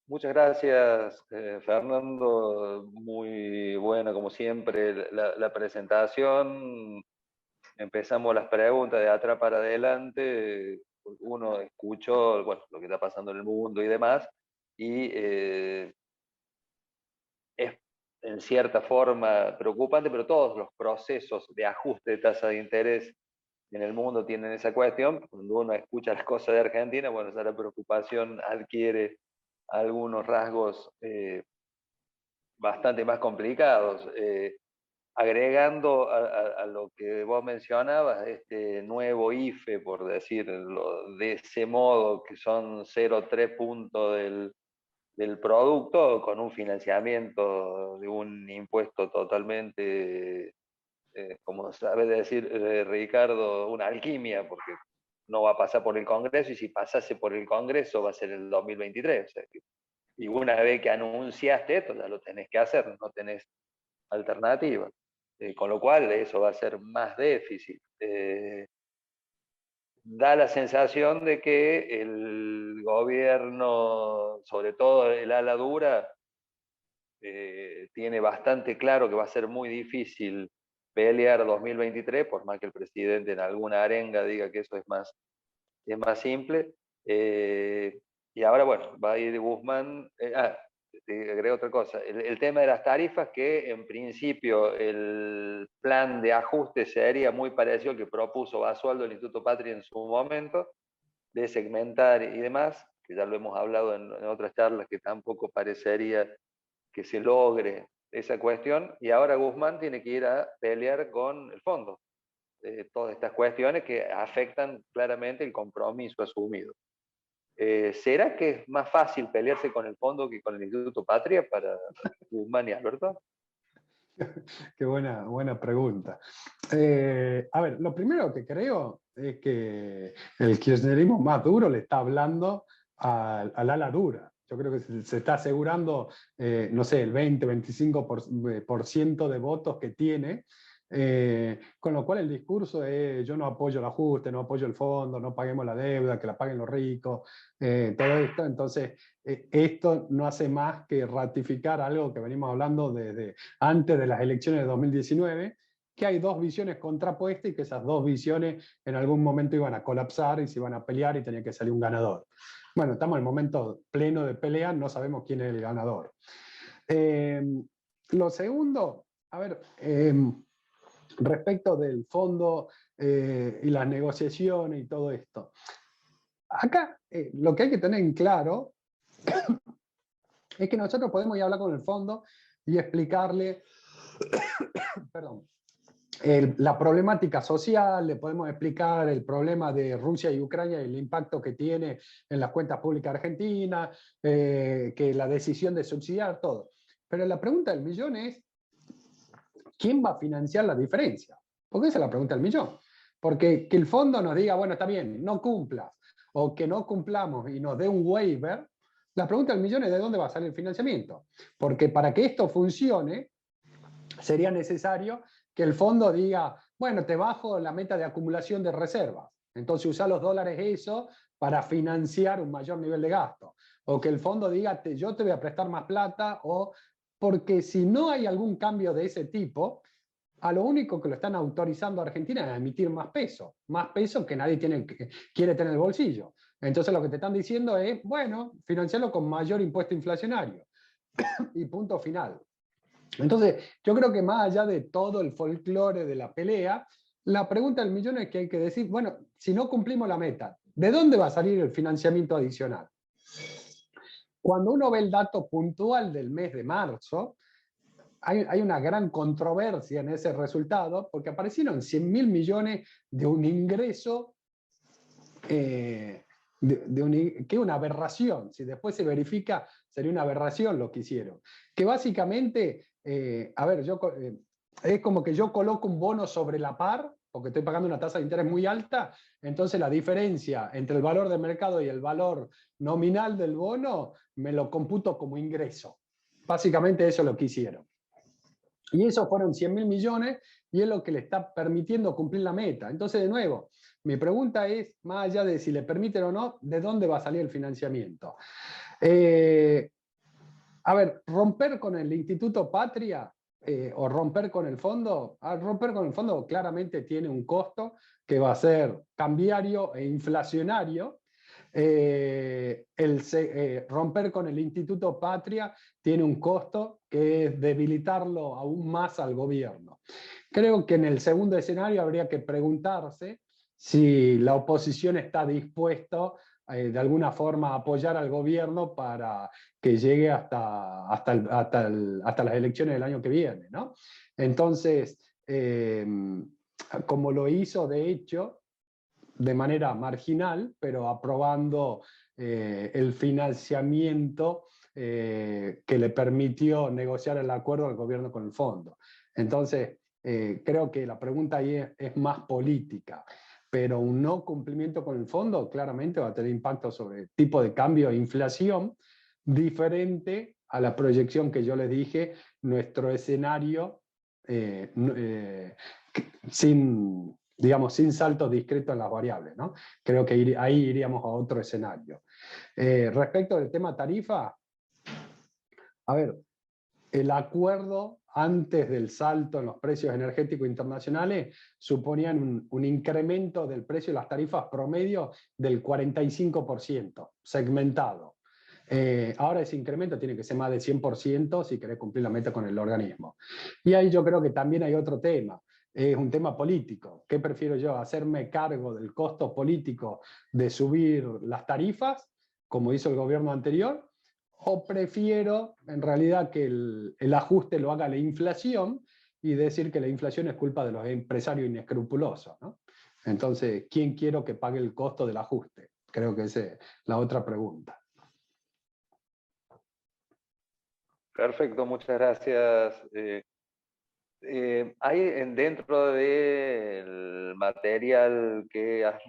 Muchas gracias, Fernando. Muy buena, como siempre, la presentación. Empezamos las preguntas de atrás para adelante. Uno escuchó, bueno, lo que está pasando en el mundo y demás, y es en cierta forma preocupante, pero todos los procesos de ajuste de tasa de interés en el mundo tienen esa cuestión. Cuando uno escucha las cosas de Argentina, bueno, esa preocupación adquiere algunos rasgos bastante más complicados. Agregando a lo que vos mencionabas, este nuevo IFE, por decirlo de ese modo, que son 0,3 puntos del producto, con un financiamiento de un impuesto totalmente, como sabe decir Ricardo, una alquimia, porque no va a pasar por el Congreso, y si pasase por el Congreso va a ser el 2023. O sea, y una vez que anunciaste esto, ya lo tenés que hacer, no tenés alternativa. con lo cual eso va a ser más déficit. Da la sensación de que el gobierno, sobre todo el ala dura, tiene bastante claro que va a ser muy difícil pelear 2023, por más que el presidente en alguna arenga diga que eso es más simple. Y ahora, bueno, va a ir Guzmán. Te agrego otra cosa. El tema de las tarifas, que en principio el plan de ajuste sería muy parecido al que propuso Basualdo el Instituto Patria en su momento, de segmentar y demás, que ya lo hemos hablado en otras charlas, que tampoco parecería que se logre esa cuestión. Y ahora Guzmán tiene que ir a pelear con el fondo. Todas estas cuestiones que afectan claramente el compromiso asumido. ¿Será que es más fácil pelearse con el fondo que con el Instituto Patria para Guzmán y Alberto? Qué buena pregunta. A ver, lo primero que creo es que el kirchnerismo más duro le está hablando al ala dura. Yo creo que se está asegurando, no sé, el 20-25% de votos que tiene, con lo cual el discurso es: yo no apoyo el ajuste, no apoyo el fondo, no paguemos la deuda, que la paguen los ricos, todo esto. Entonces, esto no hace más que ratificar algo que venimos hablando desde antes de las elecciones de 2019, que hay dos visiones contrapuestas y que esas dos visiones en algún momento iban a colapsar y se iban a pelear y tenía que salir un ganador. Bueno, estamos en el momento pleno de pelea, no sabemos quién es el ganador. Lo segundo, a ver, respecto del fondo y las negociaciones y todo esto. Acá lo que hay que tener en claro es que nosotros podemos ir a hablar con el fondo y explicarle perdón, la problemática social, le podemos explicar el problema de Rusia y Ucrania y el impacto que tiene en las cuentas públicas argentinas, que la decisión de subsidiar, todo. Pero la pregunta del millón es: ¿quién va a financiar la diferencia? Porque esa es la pregunta del millón. Porque que el fondo nos diga, bueno, está bien, no cumplas, o que no cumplamos y nos dé un waiver, la pregunta del millón es: ¿de dónde va a salir el financiamiento? Porque para que esto funcione, sería necesario que el fondo diga, bueno, te bajo la meta de acumulación de reservas, entonces usa los dólares eso para financiar un mayor nivel de gasto. O que el fondo diga, yo te voy a prestar más plata, o porque si no hay algún cambio de ese tipo, a lo único que lo están autorizando a Argentina es a emitir más peso que nadie quiere tener en el bolsillo. Entonces lo que te están diciendo es, bueno, financiarlo con mayor impuesto inflacionario. Y punto final. Entonces, yo creo que más allá de todo el folclore de la pelea, la pregunta del millón es que hay que decir, bueno, si no cumplimos la meta, ¿de dónde va a salir el financiamiento adicional? Cuando uno ve el dato puntual del mes de marzo, hay una gran controversia en ese resultado, porque aparecieron 100.000 millones de un ingreso que es una aberración. Si después se verifica, sería una aberración lo que hicieron. Que básicamente, a ver, es como que yo coloco un bono sobre la par, porque estoy pagando una tasa de interés muy alta, entonces la diferencia entre el valor de mercado y el valor nominal del bono me lo computo como ingreso. Básicamente eso es lo que hicieron. Y esos fueron 100.000 millones y es lo que le está permitiendo cumplir la meta. Entonces, de nuevo, mi pregunta es, más allá de si le permiten o no, ¿de dónde va a salir el financiamiento? A ver, romper con el Instituto Patria o romper con el fondo, romper con el fondo claramente tiene un costo que va a ser cambiario e inflacionario. Romper con el Instituto Patria tiene un costo que es debilitarlo aún más al gobierno. Creo que en el segundo escenario habría que preguntarse si la oposición está dispuesta de alguna forma a apoyar al gobierno para que llegue hasta las elecciones del año que viene, ¿no? Entonces, como lo hizo de hecho, de manera marginal, pero aprobando el financiamiento que le permitió negociar el acuerdo al gobierno con el fondo. Entonces, creo que la pregunta ahí es más política, pero un no cumplimiento con el fondo claramente va a tener impacto sobre el tipo de cambio e inflación, diferente a la proyección que yo les dije, nuestro escenario sin, digamos, sin saltos discretos en las variables, ¿no? Creo que ahí iríamos a otro escenario. Respecto del tema tarifa, a ver, el acuerdo antes del salto en los precios energéticos internacionales suponían un incremento del precio de las tarifas promedio del 45%, segmentado. Ahora ese incremento tiene que ser más de 100% si querés cumplir la meta con el organismo. Y ahí yo creo que también hay otro tema, es un tema político. ¿Qué prefiero yo? ¿Hacerme cargo del costo político de subir las tarifas, como hizo el gobierno anterior? ¿O prefiero en realidad que el ajuste lo haga la inflación y decir que la inflación es culpa de los empresarios inescrupulosos, ¿no? Entonces, ¿quién quiero que pague el costo del ajuste? Creo que esa es la otra pregunta. Perfecto, muchas gracias. Hay dentro del material que has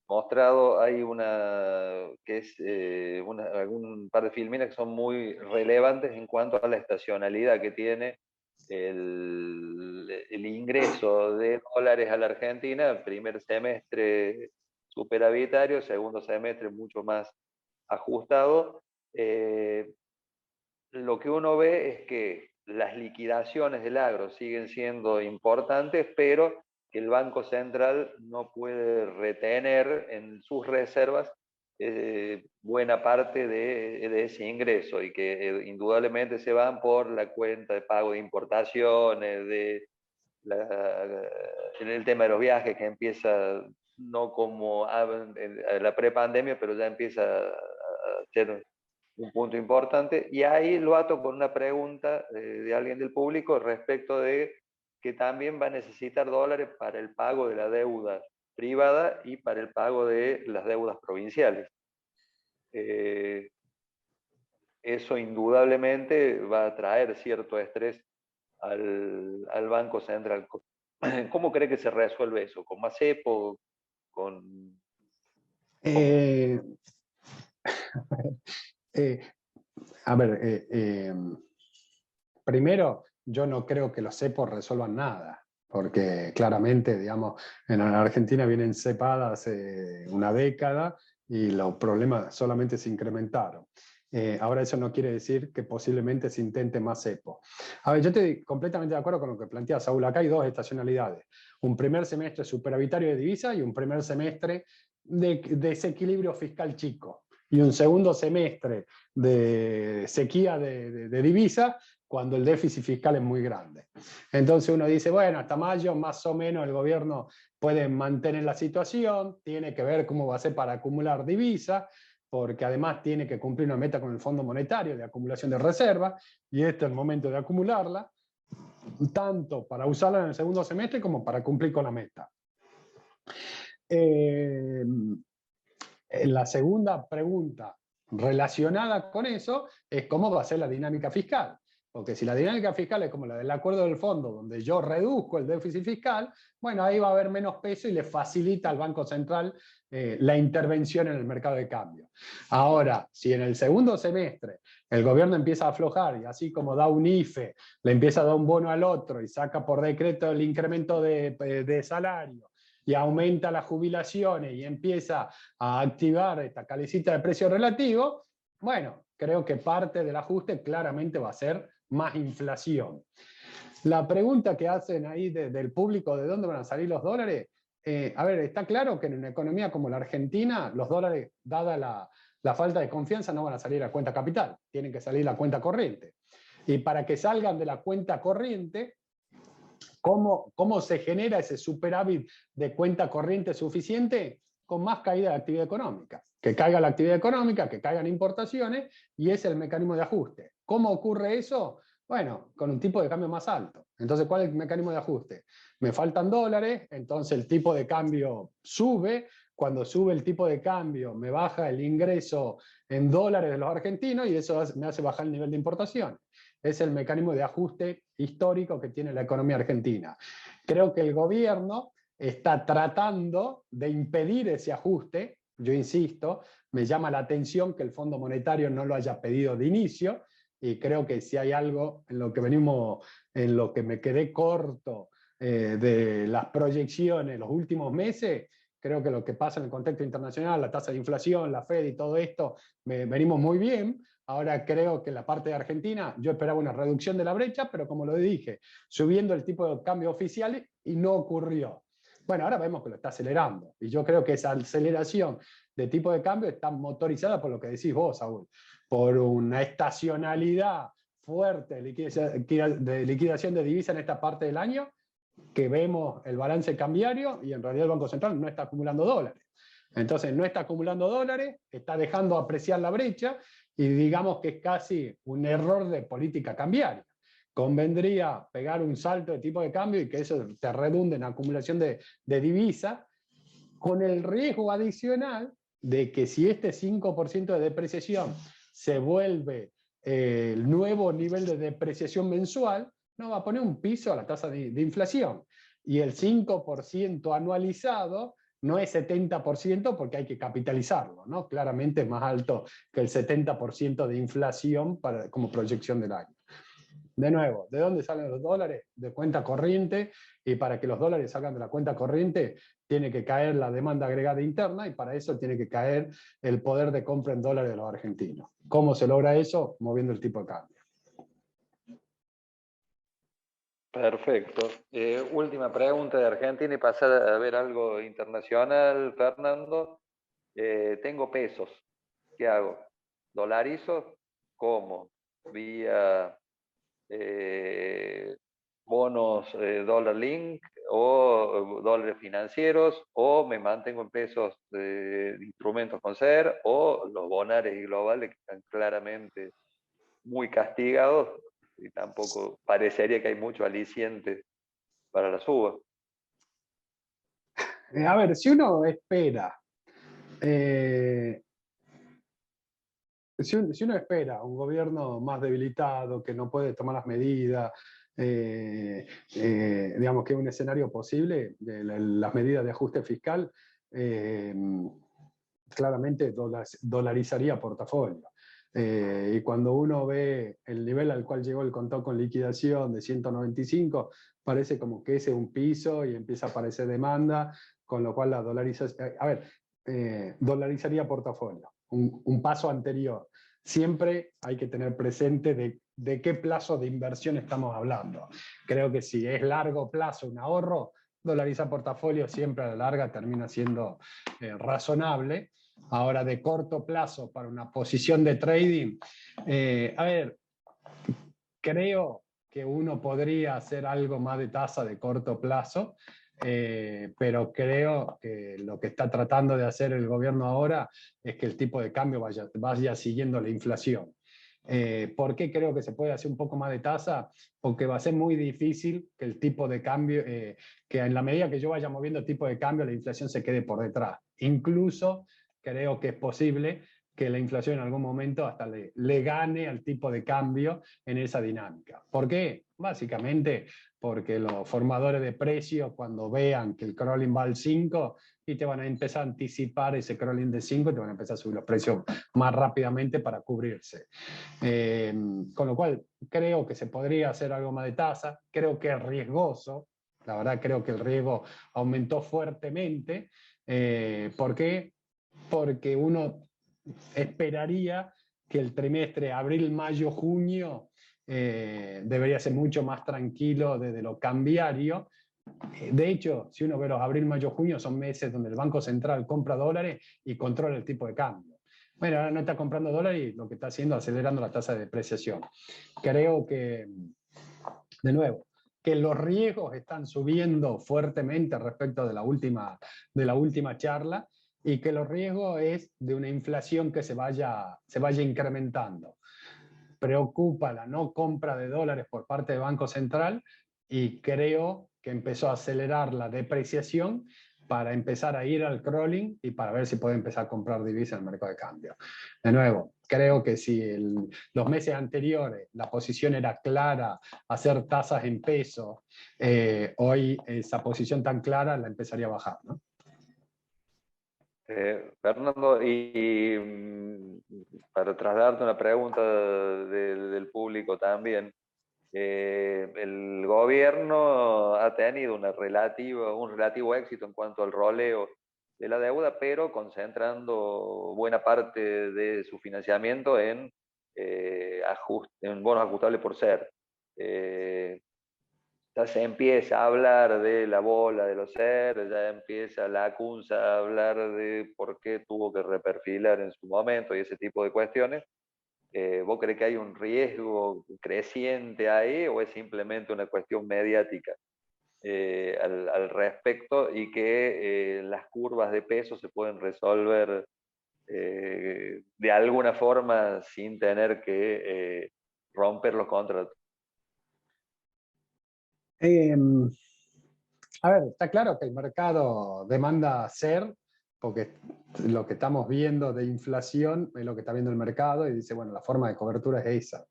mostrado, hay algún par de filminas que son muy relevantes en cuanto a la estacionalidad que tiene el ingreso de dólares a la Argentina, primer semestre superavitario, segundo semestre mucho más ajustado. Lo que uno ve es que las liquidaciones del agro siguen siendo importantes, pero que el Banco Central no puede retener en sus reservas buena parte de ese ingreso y que indudablemente se van por la cuenta de pago de importaciones, el tema de los viajes que empieza no como en la prepandemia, pero ya empieza a ser un punto importante, y ahí lo ato con una pregunta de alguien del público respecto de que también va a necesitar dólares para el pago de la deuda privada y para el pago de las deudas provinciales. Eso indudablemente va a traer cierto estrés al Banco Central. ¿Cómo cree que se resuelve eso? ¿Con más cepo? ¿Con...? A ver, primero, yo no creo que los cepos resuelvan nada, porque claramente, digamos, en Argentina vienen cepadas hace una década y los problemas solamente se incrementaron. Ahora eso no quiere decir que posiblemente se intente más cepo. A ver, yo estoy completamente de acuerdo con lo que plantea Saúl. Acá hay dos estacionalidades. Un primer semestre superavitario de divisa y un primer semestre de desequilibrio fiscal chico. Y un segundo semestre de sequía de divisa cuando el déficit fiscal es muy grande. Entonces uno dice, bueno, hasta mayo más o menos el gobierno puede mantener la situación, tiene que ver cómo va a ser para acumular divisa, porque además tiene que cumplir una meta con el Fondo Monetario de acumulación de reservas, y este es el momento de acumularla, tanto para usarla en el segundo semestre como para cumplir con la meta. La segunda pregunta relacionada con eso es cómo va a ser la dinámica fiscal. Porque si la dinámica fiscal es como la del acuerdo del fondo, donde yo reduzco el déficit fiscal, bueno, ahí va a haber menos peso y le facilita al Banco Central la intervención en el mercado de cambio. Ahora, si en el segundo semestre el gobierno empieza a aflojar y así como da un IFE, le empieza a dar un bono al otro y saca por decreto el incremento de salario, y aumenta las jubilaciones y empieza a activar esta calecita de precio relativo, bueno, creo que parte del ajuste claramente va a ser más inflación. La pregunta que hacen ahí del público, ¿de dónde van a salir los dólares? A ver, está claro que en una economía como la Argentina, los dólares, dada la falta de confianza, no van a salir a cuenta capital, tienen que salir a cuenta corriente. Y para que salgan de la cuenta corriente, ¿cómo se genera ese superávit de cuenta corriente suficiente? Con más caída de actividad económica. Que caiga la actividad económica, que caigan importaciones, y es el mecanismo de ajuste. ¿Cómo ocurre eso? Bueno, con un tipo de cambio más alto. Entonces, ¿cuál es el mecanismo de ajuste? Me faltan dólares, entonces el tipo de cambio sube. Cuando sube el tipo de cambio, me baja el ingreso en dólares de los argentinos y eso me hace bajar el nivel de importación. Es el mecanismo de ajuste histórico que tiene la economía argentina. Creo que el gobierno está tratando de impedir ese ajuste. Yo insisto, me llama la atención que el Fondo Monetario no lo haya pedido de inicio, y creo que si hay algo en lo que venimos, en lo que me quedé corto de las proyecciones los últimos meses, creo que lo que pasa en el contexto internacional, la tasa de inflación, la Fed y todo esto, venimos muy bien. Ahora creo que en la parte de Argentina yo esperaba una reducción de la brecha, pero como lo dije, subiendo el tipo de cambio oficial y no ocurrió. Bueno, ahora vemos que lo está acelerando y yo creo que esa aceleración de tipo de cambio está motorizada por lo que decís vos, Saúl, por una estacionalidad fuerte de liquidación de divisa en esta parte del año, que vemos el balance cambiario y en realidad el Banco Central no está acumulando dólares. Entonces no está acumulando dólares, está dejando apreciar la brecha y digamos que es casi un error de política cambiaria. Convendría pegar un salto de tipo de cambio y que eso te redunde en acumulación de divisa, con el riesgo adicional de que si este 5% de depreciación se vuelve el nuevo nivel de depreciación mensual, no va a poner un piso a la tasa de inflación. Y el 5% anualizado no es 70% porque hay que capitalizarlo, ¿no? Claramente es más alto que el 70% de inflación como proyección del año. De nuevo, ¿de dónde salen los dólares? De cuenta corriente, y para que los dólares salgan de la cuenta corriente tiene que caer la demanda agregada interna y para eso tiene que caer el poder de compra en dólares de los argentinos. ¿Cómo se logra eso? Moviendo el tipo de cambio. Perfecto. Última pregunta de Argentina y pasar a ver algo internacional, Fernando. Tengo pesos. ¿Qué hago? ¿Dolarizo? ¿Cómo? ¿Vía bonos dólar link o dólares financieros, o me mantengo en pesos de instrumentos con SER, o los bonares y globales que están claramente muy castigados y tampoco parecería que hay mucho aliciente para la suba? A ver, si uno espera, si uno espera un gobierno más debilitado, que no puede tomar las medidas, digamos que es un escenario posible, de las medidas de ajuste fiscal, claramente dolarizaría portafolio. Y cuando uno ve el nivel al cual llegó el contado con liquidación de 195, parece como que ese es un piso y empieza a aparecer demanda, con lo cual la dolarización... A ver, dolarizaría portafolio, un paso anterior. Siempre hay que tener presente de qué plazo de inversión estamos hablando. Creo que si es largo plazo un ahorro, dolarizar portafolio siempre a la larga termina siendo razonable. Ahora, de corto plazo para una posición de trading, a ver, creo que uno podría hacer algo más de tasa de corto plazo, pero creo que lo que está tratando de hacer el gobierno ahora es que el tipo de cambio vaya siguiendo la inflación. ¿Por qué creo que se puede hacer un poco más de tasa? Porque va a ser muy difícil que el tipo de cambio, que en la medida que yo vaya moviendo el tipo de cambio, la inflación se quede por detrás. Incluso creo que es posible que la inflación en algún momento hasta le gane al tipo de cambio en esa dinámica. ¿Por qué? Básicamente porque los formadores de precios, cuando vean que el crawling va al 5, y te van a empezar a anticipar ese crawling de 5 y te van a empezar a subir los precios más rápidamente para cubrirse. Con lo cual, creo que se podría hacer algo más de tasa, creo que es riesgoso, la verdad creo que el riesgo aumentó fuertemente. ¿Por qué? Porque uno esperaría que el trimestre abril, mayo, junio debería ser mucho más tranquilo desde lo cambiario. De hecho, si uno ve los abril, mayo, junio, son meses donde el Banco Central compra dólares y controla el tipo de cambio. Bueno, ahora no está comprando dólares y lo que está haciendo es acelerando la tasa de depreciación. Creo que, de nuevo, que los riesgos están subiendo fuertemente respecto de la última charla, y que los riesgos es de una inflación que se vaya incrementando. Preocupa la no compra de dólares por parte del Banco Central y creo que empezó a acelerar la depreciación para empezar a ir al crawling y para ver si puede empezar a comprar divisas en el mercado de cambio. De nuevo, creo que si los meses anteriores la posición era clara, hacer tasas en pesos, hoy esa posición tan clara la empezaría a bajar, ¿no? Fernando, para trasladarte una pregunta del público también, el gobierno ha tenido un relativo éxito en cuanto al roleo de la deuda, pero concentrando buena parte de su financiamiento en bonos ajustables por ser. Ya se empieza a hablar de la bola de los CER, ya empieza la CUNSA a hablar de por qué tuvo que reperfilar en su momento y ese tipo de cuestiones. ¿Vos crees que hay un riesgo creciente ahí o es simplemente una cuestión mediática al respecto y que las curvas de peso se pueden resolver de alguna forma sin tener que romper los contratos? A ver, está claro que el mercado demanda ser, porque lo que estamos viendo de inflación es lo que está viendo el mercado y dice, bueno, la forma de cobertura es esa.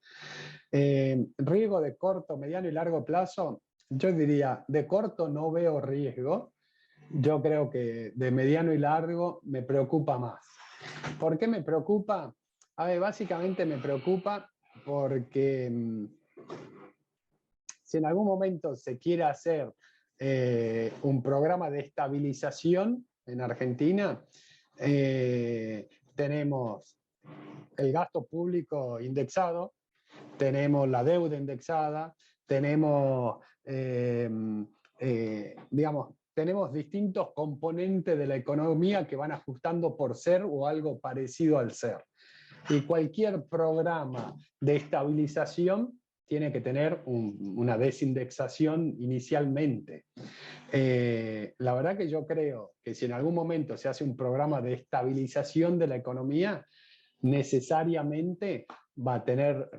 Riesgo de corto, mediano y largo plazo, yo diría, de corto no veo riesgo, yo creo que de mediano y largo me preocupa más. ¿Por qué me preocupa? A ver, básicamente me preocupa porque si en algún momento se quiere hacer un programa de estabilización en Argentina, tenemos el gasto público indexado, tenemos la deuda indexada, tenemos, digamos, tenemos distintos componentes de la economía que van ajustando por ser o algo parecido al ser. Y cualquier programa de estabilización tiene que tener una desindexación inicialmente. La verdad que yo creo que si en algún momento se hace un programa de estabilización de la economía, necesariamente va a tener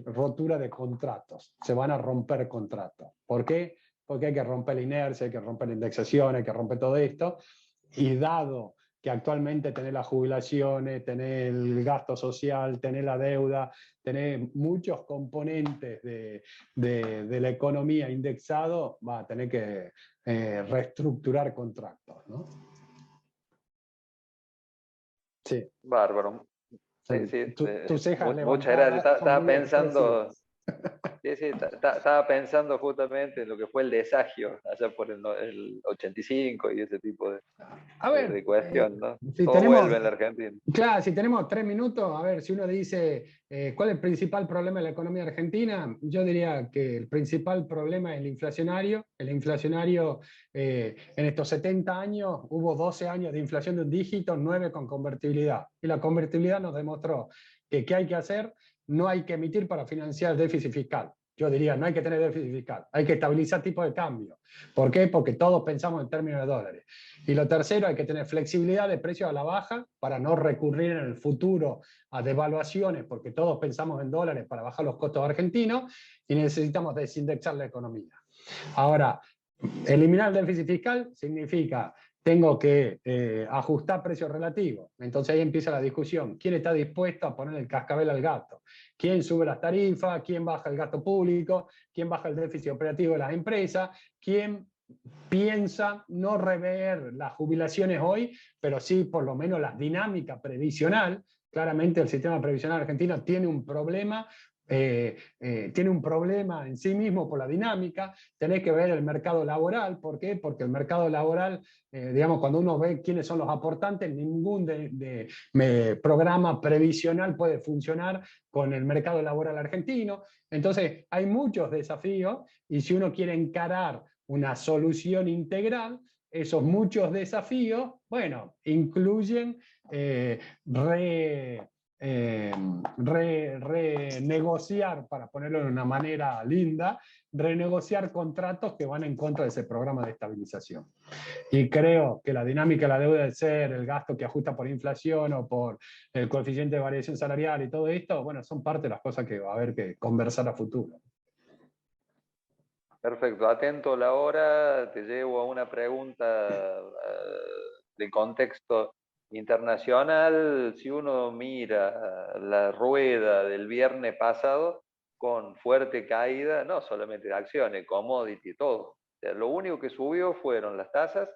rotura de contratos, se van a romper contratos. ¿Por qué? Porque hay que romper la inercia, hay que romper la indexación, hay que romper todo esto, y dado que actualmente tenés las jubilaciones, tenés el gasto social, tenés la deuda, tenés muchos componentes de la economía indexado, va a tener que reestructurar contratos, ¿no? Sí. Bárbaro. Sí, sí, Tus cejas muchas gracias. levantadas son Estaba muy pensando, expresivas. sí, sí, estaba pensando justamente en lo que fue el desagio allá por el 85 y ese tipo A ver, de cuestión, ¿no? si Todo tenemos, vuelve en la Argentina. claro, si tenemos 3 minutos, a ver, si uno dice cuál es el principal problema de la economía argentina, yo diría que el principal problema es el inflacionario. El inflacionario, en estos 70 años, hubo 12 años de inflación de un dígito, 9 con convertibilidad. Y la convertibilidad nos demostró que ¿qué hay que hacer? No hay que emitir para financiar el déficit fiscal. Yo diría, no hay que tener déficit fiscal, hay que estabilizar tipo de cambio. ¿Por qué? Porque todos pensamos en términos de dólares. Y lo tercero, hay que tener flexibilidad de precios a la baja para no recurrir en el futuro a devaluaciones, porque todos pensamos en dólares para bajar los costos argentinos y necesitamos desindexar la economía. Ahora, eliminar el déficit fiscal significa tengo que ajustar precios relativos. Entonces ahí empieza la discusión. ¿Quién está dispuesto a poner el cascabel al gato? ¿Quién sube las tarifas? ¿Quién baja el gasto público? ¿Quién baja el déficit operativo de las empresas? ¿Quién piensa no rever las jubilaciones hoy, pero sí por lo menos la dinámica previsional? Claramente el sistema previsional argentino tiene un problema en sí mismo por la dinámica. Tenés que ver el mercado laboral. ¿Por qué? Porque el mercado laboral, digamos, cuando uno ve quiénes son los aportantes, ningún programa previsional puede funcionar con el mercado laboral argentino. Entonces, hay muchos desafíos y si uno quiere encarar una solución integral, esos muchos desafíos, bueno, incluyen renegociar, para ponerlo de una manera linda, renegociar contratos que van en contra de ese programa de estabilización. Y creo que la dinámica de la deuda del ser, el gasto que ajusta por inflación o por el coeficiente de variación salarial y todo esto, bueno, son parte de las cosas que va a haber que conversar a futuro. Perfecto, atento a la hora, te llevo a una pregunta de contexto internacional. Si uno mira la rueda del viernes pasado, con fuerte caída, no solamente de acciones, commodity, todo. O sea, lo único que subió fueron las tasas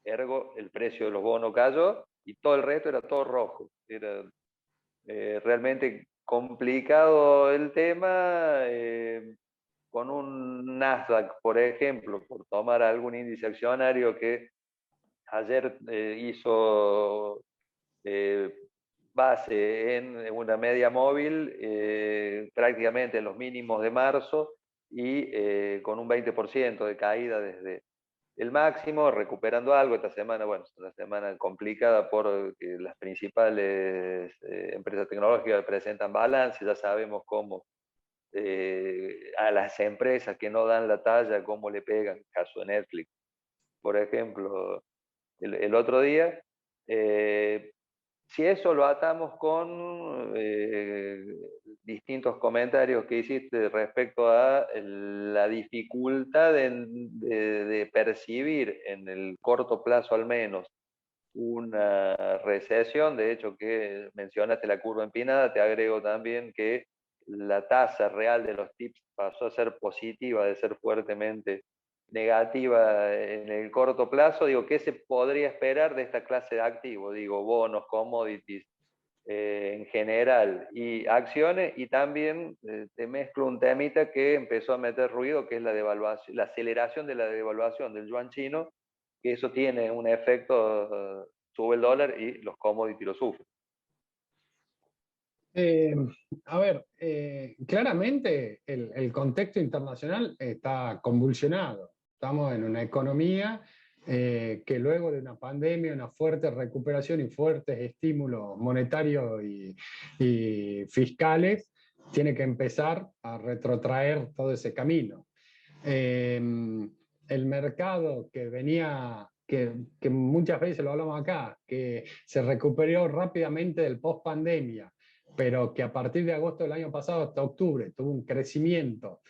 ergo el precio de los bonos cayó y todo el resto era todo rojo. Era realmente complicado el tema, con un Nasdaq, por ejemplo, por tomar algún índice accionario que ayer hizo base en una media móvil prácticamente en los mínimos de marzo y con un 20% de caída desde el máximo, recuperando algo esta semana. Bueno, es una semana complicada porque las principales empresas tecnológicas presentan balance, ya sabemos cómo a las empresas que no dan la talla, cómo le pegan, caso de Netflix, por ejemplo, el otro día. Si eso lo atamos con distintos comentarios que hiciste respecto a la dificultad de percibir en el corto plazo al menos una recesión, de hecho que mencionaste la curva empinada, te agrego también que la tasa real de los TIPS pasó a ser positiva, de ser fuertemente negativa en el corto plazo. Digo, ¿qué se podría esperar de esta clase de activos? Digo, bonos, commodities en general y acciones, y también te mezclo un temita que empezó a meter ruido, que es la devaluación, la aceleración de la devaluación del yuan chino, que eso tiene un efecto, sube el dólar y los commodities lo sufren. Eh, a ver, claramente el contexto internacional está convulsionado. Estamos en una economía que luego de una pandemia, una fuerte recuperación y fuertes estímulos monetarios y fiscales, tiene que empezar a retrotraer todo ese camino. El mercado que venía, que muchas veces lo hablamos acá, que se recuperó rápidamente del post-pandemia, pero que a partir de agosto del año pasado hasta octubre tuvo un crecimiento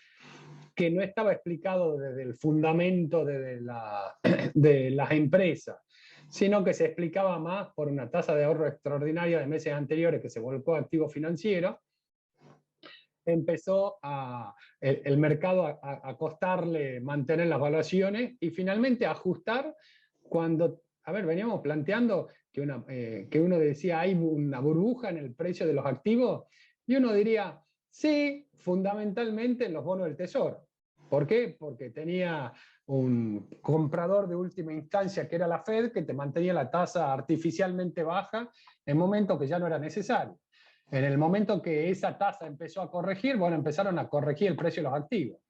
que no estaba explicado desde el fundamento de las empresas, sino que se explicaba más por una tasa de ahorro extraordinaria de meses anteriores que se volcó a activos financieros. Empezó el mercado a costarle mantener las valuaciones y finalmente ajustar cuando, a ver, veníamos planteando que uno decía hay una burbuja en el precio de los activos y uno diría, sí, fundamentalmente en los bonos del tesoro. ¿Por qué? Porque tenía un comprador de última instancia que era la Fed que te mantenía la tasa artificialmente baja en momentos que ya no era necesario. En el momento que esa tasa empezó a corregir, bueno, empezaron a corregir el precio de los activos.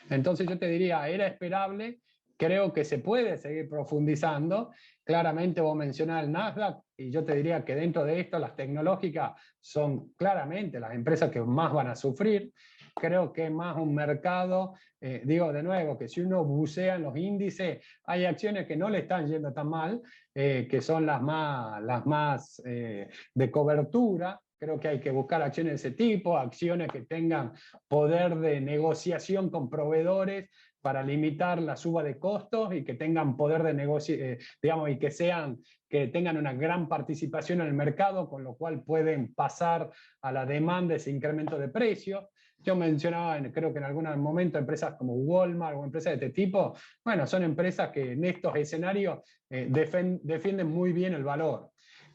Entonces yo te diría, era esperable, creo que se puede seguir profundizando. Claramente vos mencionás el Nasdaq y yo te diría que dentro de esto las tecnológicas son claramente las empresas que más van a sufrir. Creo que es más un mercado, digo de nuevo, que si uno bucea en los índices, hay acciones que no le están yendo tan mal, que son las más de cobertura. Creo que hay que buscar acciones de ese tipo, acciones que tengan poder de negociación con proveedores para limitar la suba de costos y que tengan poder de negocio, digamos, y que tengan una gran participación en el mercado, con lo cual pueden pasar a la demanda ese incremento de precios. Yo mencionaba, creo que en algún momento, empresas como Walmart o empresas de este tipo. Bueno, son empresas que en estos escenarios defienden muy bien el valor.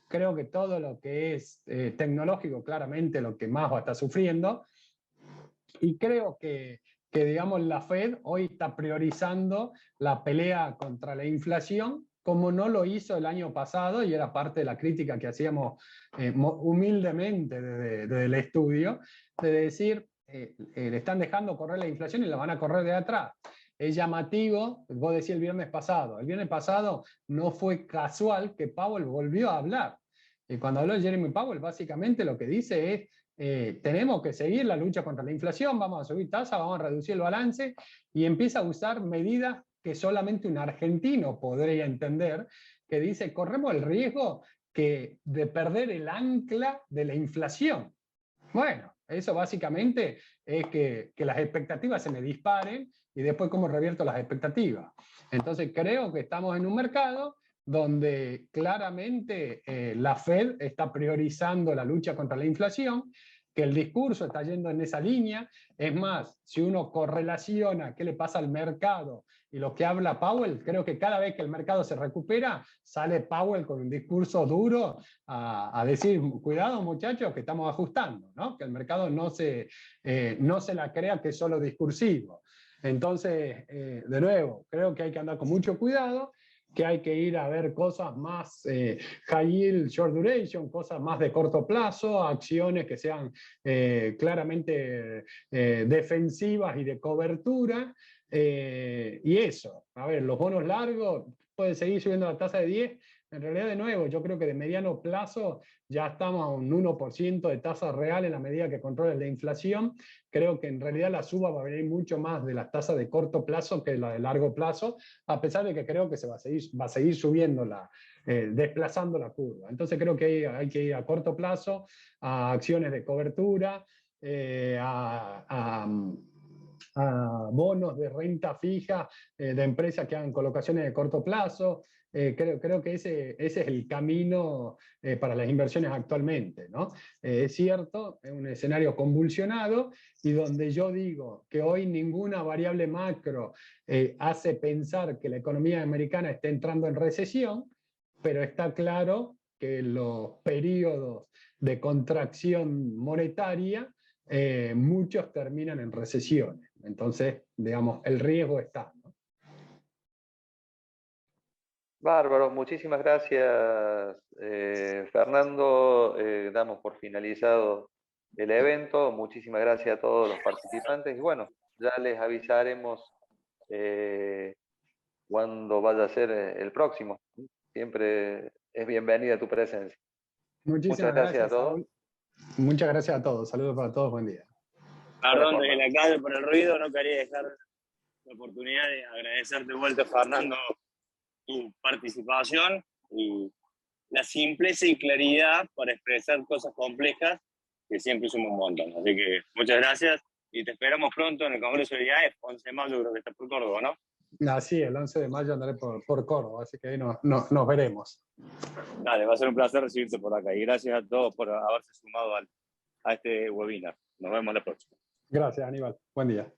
Creo que todo lo que es tecnológico, claramente lo que más va a estar sufriendo. Y creo que, digamos, la Fed hoy está priorizando la pelea contra la inflación, como no lo hizo el año pasado, y era parte de la crítica que hacíamos humildemente desde el estudio, de decir, le están dejando correr la inflación y la van a correr de atrás. Es llamativo, vos decías el viernes pasado no fue casual que Powell volvió a hablar. Y cuando habló Jeremy Powell, básicamente lo que dice es, tenemos que seguir la lucha contra la inflación, vamos a subir tasas, vamos a reducir el balance, y empieza a usar medidas que solamente un argentino podría entender, que dice, corremos el riesgo de perder el ancla de la inflación. Bueno, eso básicamente es que las expectativas se me disparen y después cómo revierto las expectativas. Entonces creo que estamos en un mercado donde claramente la Fed está priorizando la lucha contra la inflación, que el discurso está yendo en esa línea. Es más, si uno correlaciona qué le pasa al mercado y lo que habla Powell, creo que cada vez que el mercado se recupera, sale Powell con un discurso duro a decir, cuidado muchachos, que estamos ajustando, ¿no? Que el mercado no se la crea que es solo discursivo. Entonces, de nuevo, creo que hay que andar con mucho cuidado, que hay que ir a ver cosas más high yield, short duration, cosas más de corto plazo, acciones que sean claramente defensivas y de cobertura. Y eso, a ver, los bonos largos, puede seguir subiendo la tasa de 10. En realidad, de nuevo, yo creo que de mediano plazo ya estamos a un 1% de tasa real en la medida que controles la inflación. Creo que en realidad la suba va a venir mucho más de las tasas de corto plazo que la de largo plazo, a pesar de que creo que se va a seguir subiendo desplazando la curva. Entonces creo que hay que ir a corto plazo, a acciones de cobertura, a bonos de renta fija de empresas que hagan colocaciones de corto plazo. Creo que ese es el camino para las inversiones actualmente, ¿no? Es cierto, es un escenario convulsionado y donde yo digo que hoy ninguna variable macro hace pensar que la economía americana esté entrando en recesión, pero está claro que los periodos de contracción monetaria muchos terminan en recesiones. Entonces, digamos, el riesgo está, ¿no? Bárbaro, muchísimas gracias, Fernando. Damos por finalizado el evento. Muchísimas gracias a todos los participantes. Y bueno, ya les avisaremos cuándo vaya a ser el próximo. Siempre es bienvenida tu presencia. Muchas Muchísimas gracias a gracias, todos. Saúl. Muchas gracias a todos. Saludos para todos. Buen día. Perdón, desde la calle por el ruido, no quería dejar la oportunidad de agradecerte de vuelta, Fernando, tu participación y la simpleza y claridad para expresar cosas complejas que siempre suma un montón. Así que muchas gracias y te esperamos pronto en el Congreso de IAEF, 11 de mayo creo que está por Córdoba, ¿no? Así, el 11 de mayo andaré por Córdoba, así que ahí nos veremos. Dale, va a ser un placer recibirte por acá y gracias a todos por haberse sumado a este webinar. Nos vemos la próxima. Gracias, Aníbal. Buen día.